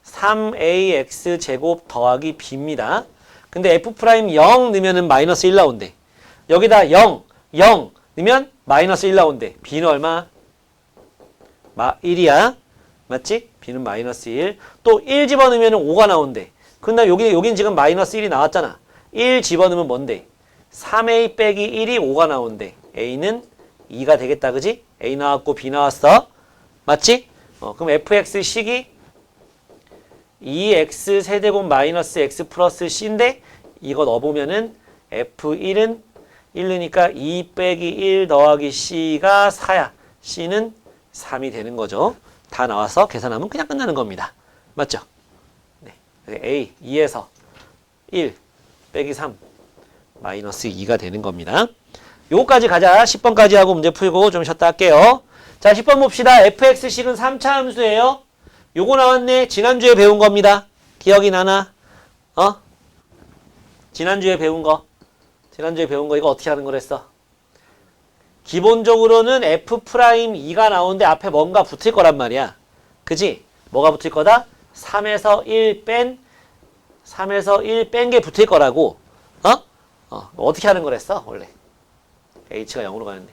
A: 3ax 제곱 더하기 b입니다. 근데 f'0 넣으면은 마이너스 1 나온대. 여기다 0 넣으면 마이너스 1 나온대. b는 얼마? 1이야. 맞지? b는 마이너스 1. 또 1 집어넣으면 5가 나온대. 근데 여긴 지금 마이너스 1이 나왔잖아. 1 집어넣으면 뭔데? 3a 빼기 1이 5가 나온대. a는 2가 되겠다. 그지? a 나왔고 b 나왔어. 맞지? 그럼 fx 식이 2x 세제곱 마이너스 x 플러스 c인데 이거 넣어보면은 f1은 1 넣으니까 2 빼기 1 더하기 c가 4야. c는 3이 되는 거죠. 다 나와서 계산하면 그냥 끝나는 겁니다. 맞죠? 네. a 2에서 1 빼기 3 마이너스 2가 되는 겁니다. 요거까지 가자. 10번까지 하고 문제 풀고 좀 쉬었다 할게요. 자, 10번 봅시다. fx식은 3차 함수예요. 요거 나왔네. 지난주에 배운 겁니다. 기억이 나나? 지난주에 배운 거 이거 어떻게 하는 거랬어? 기본적으로는 f'2가 나오는데 앞에 뭔가 붙을 거란 말이야. 그지? 뭐가 붙을 거다? 3에서 1 뺀 게 붙을 거라고. 어떻게 하는 거랬어? 원래 h가 0으로 가는데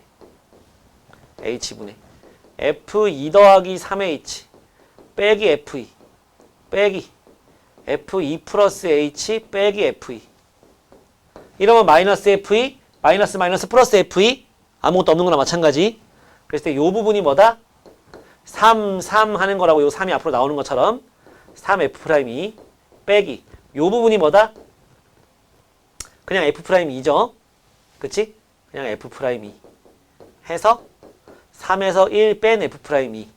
A: h분의 f2 더하기 3h 빼기 f2 빼기 f2 플러스 h 빼기 f2 이러면 마이너스 f2 마이너스 플러스 f2 아무것도 없는 거나 마찬가지. 그랬을 때 요 부분이 뭐다? 3 하는 거라고. 요 3이 앞으로 나오는 것처럼 3f'2 빼기 요 부분이 뭐다? 그냥 f'2죠. 그치? 그냥 f'2 해서 3에서 1 뺀 f'2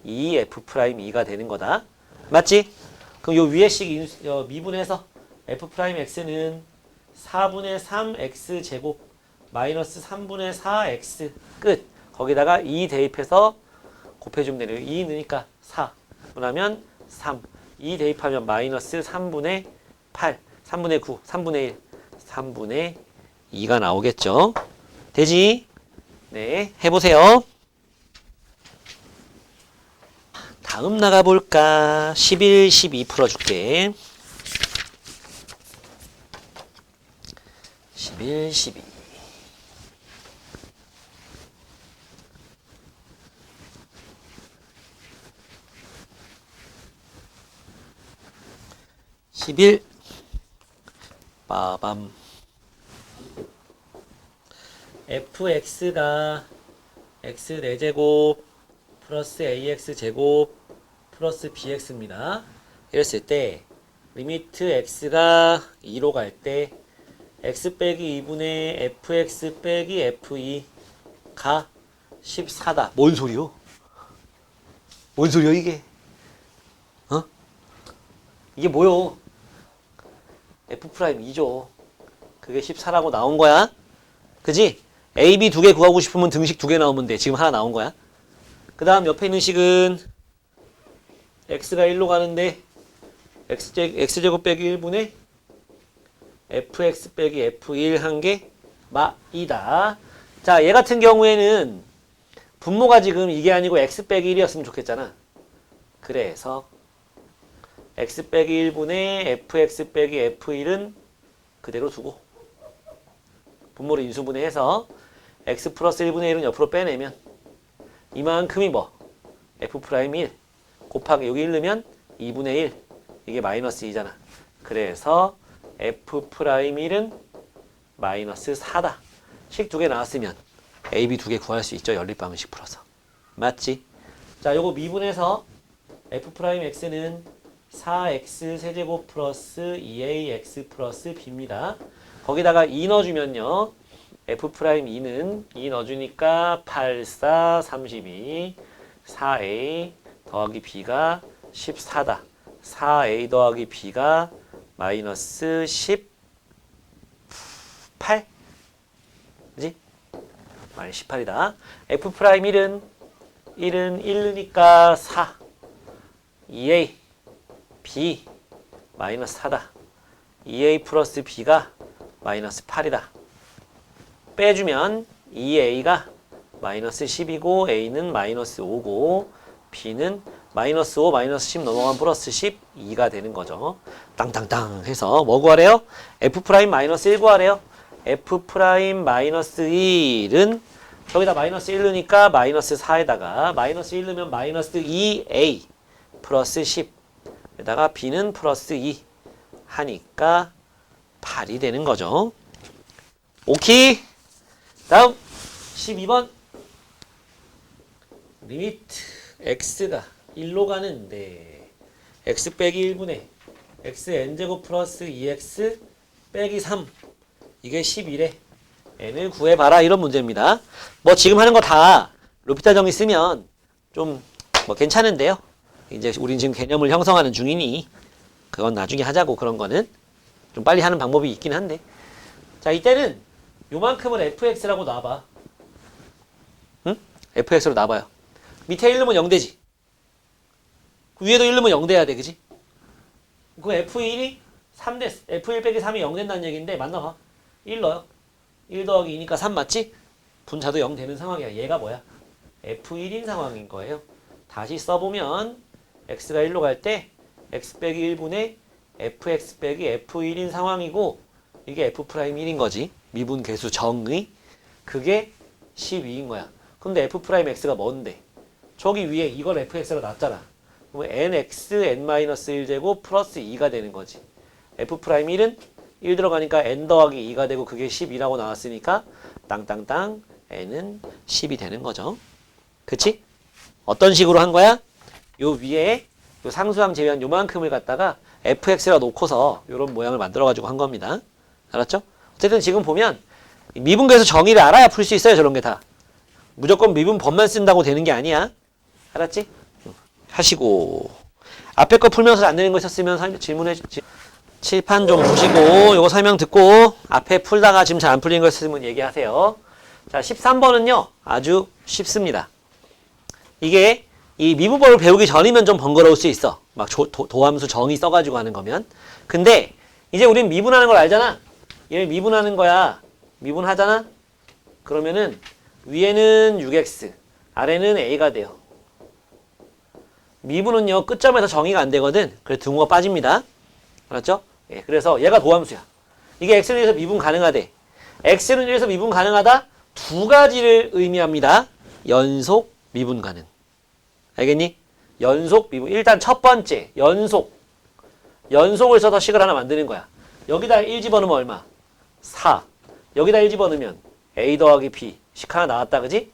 A: 이 f'2가 되는 거다. 맞지? 그럼 요 위에 식 미분해서 f'x는 4분의 3x 제곱 마이너스 3분의 4x 끝. 거기다가 2 대입해서 곱해주면 되네요. 2 넣으니까 4 분하면 3 2 대입하면 마이너스 3분의 8 3분의 9 3분의 1 3분의 2가 나오겠죠. 되지? 네, 해보세요. 다음 나가볼까? 11, 12 풀어줄게. 11, 12 11 빠밤 fx가 x 4제곱 플러스 ax제곱 플러스 bx입니다. 이랬을 때 리미트 x가 2로 갈 때 x 빼기 2분의 fx 빼기 f2가 14다. 뭔 소리요? 뭔 소리야 이게? 어? 이게 뭐요? F'2죠. 그게 14라고 나온 거야. 그지? A, B 두 개 구하고 싶으면 등식 두 개 나오면 돼. 지금 하나 나온 거야. 그 다음 옆에 있는 식은 x가 1로 가는데 x제곱 빼기 1분의 fx 빼기 f1 한 게 마이다. 자, 얘 같은 경우에는 분모가 지금 이게 아니고 x 빼기 1이었으면 좋겠잖아. 그래서 x 빼기 1분의 fx 빼기 f1은 그대로 두고 분모를 인수분해해서 x 플러스 1분의 1은 옆으로 빼내면 이만큼이 뭐? f'1 곱하기 여기 1 넣으면 2분의 1 이게 마이너스 2잖아. 그래서 f'1은 마이너스 4다. 식 두 개 나왔으면 a, b 두 개 구할 수 있죠. 연립방식 풀어서. 맞지? 자, 요거 미분해서 f'x는 4x 세제곱 플러스 2ax 플러스 b입니다. 거기다가 2 넣어주면요. f'2는 2 넣어주니까 8, 4, 32 4a 더하기 b가 14다. 4a 더하기 b가 마이너스 18 그지? 마이너스 18이다. f'1은 1이니까 4 2a b 마이너스 4다. 2a 플러스 b가 마이너스 8이다. 빼주면 2a가 마이너스 10이고 a는 마이너스 5고 b는 마이너스 5, 마이너스 10 넘어가면 플러스 12가 되는 거죠. 땅땅땅 해서 뭐 구하래요? f' 마이너스 1 구하래요. f' 마이너스 1은 저기다 마이너스 1 넣으니까 마이너스 4에다가 마이너스 1 넣으면 마이너스 2a 플러스 10 에다가 b는 플러스 2 하니까 8이 되는 거죠. 오케이. 다음 12번 리미트 x가 1로 가는데 x 빼기 1분의 xn제곱 플러스 2x 빼기 3 이게 11에 n을 구해봐라 이런 문제입니다. 뭐 지금 하는 거 다 로피타 정의 쓰면 좀 뭐 괜찮은데요. 이제 우린 지금 개념을 형성하는 중이니 그건 나중에 하자고. 그런 거는 좀 빨리 하는 방법이 있긴 한데, 자 이때는 요만큼을 fx라고 놔봐. 응? fx로 놔봐요. 밑에 1 넣으면 0 되지. 위에도 1 넣으면 0 돼야 돼. 그지? 그 f1이 3 됐어. f1 빼기 3이 0 된다는 얘기인데 맞나 봐. 1 넣어요. 1 더하기 2니까 3 맞지? 분자도 0 되는 상황이야. 얘가 뭐야? f1인 상황인 거예요. 다시 써보면 x가 1로 갈 때 x 빼기 1분의 fx 빼기 f1인 상황이고 이게 f'1인 거지. 미분 계수 정의. 그게 12인 거야. 근데 f'x가 뭔데? 저기 위에 이걸 fx로 놨잖아. 그러면 nx n-1제곱 플러스 2가 되는 거지. f'1은 1 들어가니까 n 더하기 2가 되고 그게 12라고 나왔으니까 땅땅땅 n은 10이 되는 거죠. 그치? 어떤 식으로 한 거야? 요 위에 요 상수항 제외한 요만큼을 갖다가 fx라 놓고서 요런 모양을 만들어가지고 한 겁니다. 알았죠? 어쨌든 지금 보면 미분계수 정의를 알아야 풀 수 있어요. 저런 게 다. 무조건 미분법만 쓴다고 되는 게 아니야. 알았지? 하시고 앞에 거 풀면서 안 되는 거 있었으면 질문해 칠판 좀 보시고 요거 설명 듣고 앞에 풀다가 지금 잘 안 풀리는 거 있으면 얘기하세요. 자 13번은요 아주 쉽습니다. 이게 이 미분법을 배우기 전이면 좀 번거로울 수 있어. 막 도함수 정의 써가지고 하는 거면. 근데 이제 우린 미분하는 걸 알잖아. 얘를 미분하는 거야. 미분하잖아. 그러면은 위에는 6x 아래는 a가 돼요. 미분은요 끝점에서 정의가 안 되거든. 그래서 등호가 빠집니다. 알았죠? 예, 그래서 얘가 도함수야. 이게 x는 1에서 미분 가능하대. x는 1에서 미분 가능하다 두 가지를 의미합니다. 연속 미분 가능. 알겠니? 연속 미분. 일단 첫 번째 연속을 써서 식을 하나 만드는 거야. 여기다 1 집어넣으면 얼마? 4. 여기다 1 집어넣으면 a 더하기 b 식 하나 나왔다. 그지?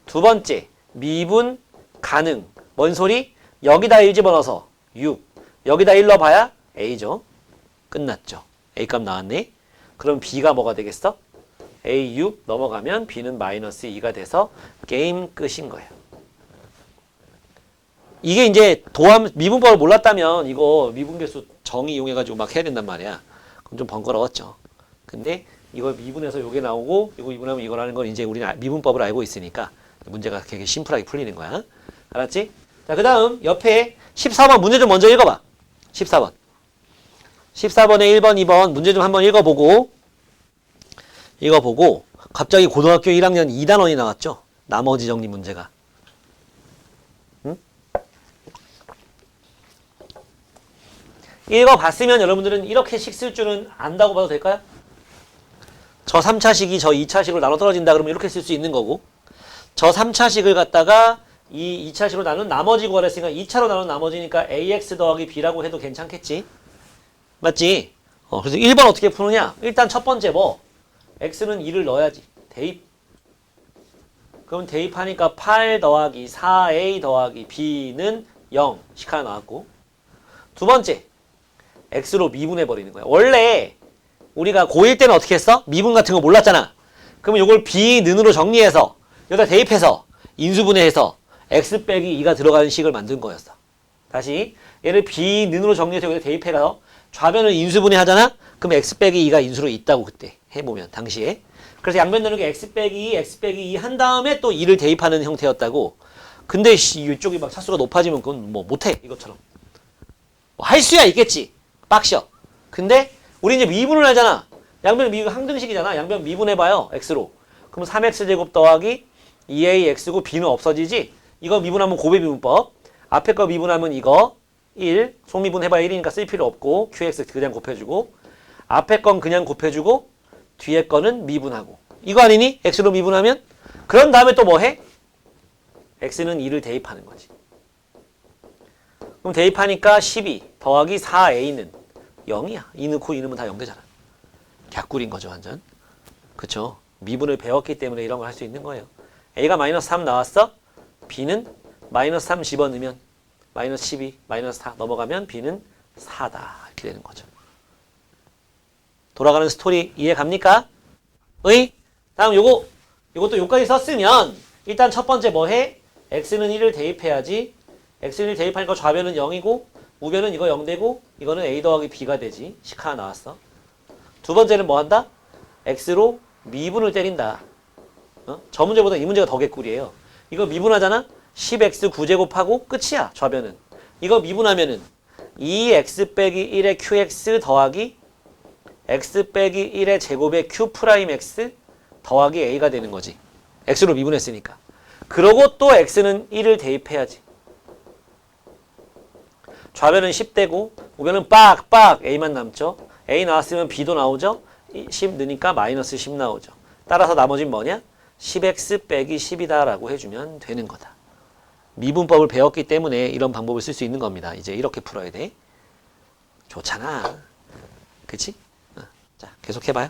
A: 두 번째 미분 가능. 뭔 소리? 여기다 1 집어넣어서 6. 여기다 1 넣어봐야 a죠. 끝났죠. a 값 나왔네. 그럼 b가 뭐가 되겠어? a 6 넘어가면 b는 마이너스 2가 돼서 게임 끝인 거예요. 이게 이제 도함 미분법을 몰랐다면 이거 미분계수 정의 이용해가지고 막 해야 된단 말이야. 그럼 좀 번거로웠죠. 근데 이걸 미분해서 요게 나오고 이거 미분하면 이거라는 건 이제 우리는 미분법을 알고 있으니까 문제가 되게 심플하게 풀리는 거야. 알았지? 자, 그 다음 옆에 14번 문제 좀 먼저 읽어봐. 14번. 14번에 1번, 2번 문제 좀 한번 읽어보고 갑자기 고등학교 1학년 2단원이 나왔죠. 나머지 정리 문제가. 응? 읽어봤으면 여러분들은 이렇게씩 쓸 줄은 안다고 봐도 될까요? 저 3차식이 저 2차식으로 나눠 떨어진다 그러면 이렇게 쓸 수 있는 거고, 저 3차식을 갖다가 이 2차식으로 나눈 나머지 구하랬으니까 2차로 나눈 나머지니까 ax 더하기 b라고 해도 괜찮겠지? 맞지? 그래서 1번 어떻게 푸느냐? 일단 첫 번째 뭐? x는 2를 넣어야지. 대입. 그럼 대입하니까 8 더하기 4a 더하기 b는 0. 식 하나 나왔고. 두 번째. x로 미분해버리는 거야. 원래 우리가 고1 때는 어떻게 했어? 미분 같은 거 몰랐잖아. 그러면 이걸 b는으로 정리해서 여기다 대입해서 인수분해해서 x 빼기 2가 들어가는 식을 만든 거였어. 다시 얘를 b는으로 정리해서 여기다 대입해서 좌변을 인수분해 하잖아? 그럼 x 빼기 2가 인수로 있다고 그때 해보면 당시에. 그래서 양변 나누기 x 빼기 2, x 빼기 2 한 다음에 또 2를 대입하는 형태였다고. 근데 이쪽이 막 차수가 높아지면 그건 뭐 못해 이것처럼. 뭐 할 수야 있겠지. 빡셔. 근데 우리 이제 미분을 하잖아. 양변 미분 항등식이잖아. 양변 미분해봐요. x로. 그럼 3x제곱 더하기 2ax고 b는 없어지지? 이거 미분하면 고배미분법. 앞에 거 미분하면 이거 1. 속미분 해봐야 1이니까 쓸 필요 없고 qx 그냥 곱해주고 앞에 건 그냥 곱해주고 뒤에 거는 미분하고. 이거 아니니? x로 미분하면? 그런 다음에 또 뭐 해? x는 2를 대입하는 거지. 그럼 대입하니까 12 더하기 4a는 0이야. 2 넣고 2 넣으면 다 0 되잖아. 갸꿀인 거죠 완전. 그쵸? 미분을 배웠기 때문에 이런 걸 할 수 있는 거예요. a가 마이너스 3 나왔어? b는 마이너스 3 집어넣으면 마이너스 12, 마이너스 4 넘어가면 b는 4다. 이렇게 되는 거죠. 돌아가는 스토리 이해 갑니까? 의? 다음 요것도 요까지 썼으면 일단 첫 번째 뭐 해? x는 1을 대입해야지. x는 1 대입하니까 좌변은 0이고 우변은 이거 0 되고 이거는 a 더하기 b가 되지. 식 하나 나왔어. 두 번째는 뭐 한다? x로 미분을 때린다. 저 문제보다 이 문제가 더 개꿀이에요. 이거 미분하잖아? 10x 9제곱하고 끝이야. 좌변은. 이거 미분하면은 2x 빼기 1의 qx 더하기 x 빼기 1의 제곱의 q 프라임 x 더하기 a가 되는 거지. x로 미분했으니까. 그러고 또 x는 1을 대입해야지. 좌변은 10되고 우변은 빡빡 a만 남죠. a 나왔으면 b도 나오죠. 10 넣으니까 마이너스 10 나오죠. 따라서 나머지는 뭐냐? 10x 빼기 10이다 라고 해주면 되는 거다. 미분법을 배웠기 때문에 이런 방법을 쓸 수 있는 겁니다. 이제 이렇게 풀어야 돼. 좋잖아. 그치? 자, 계속 해봐요.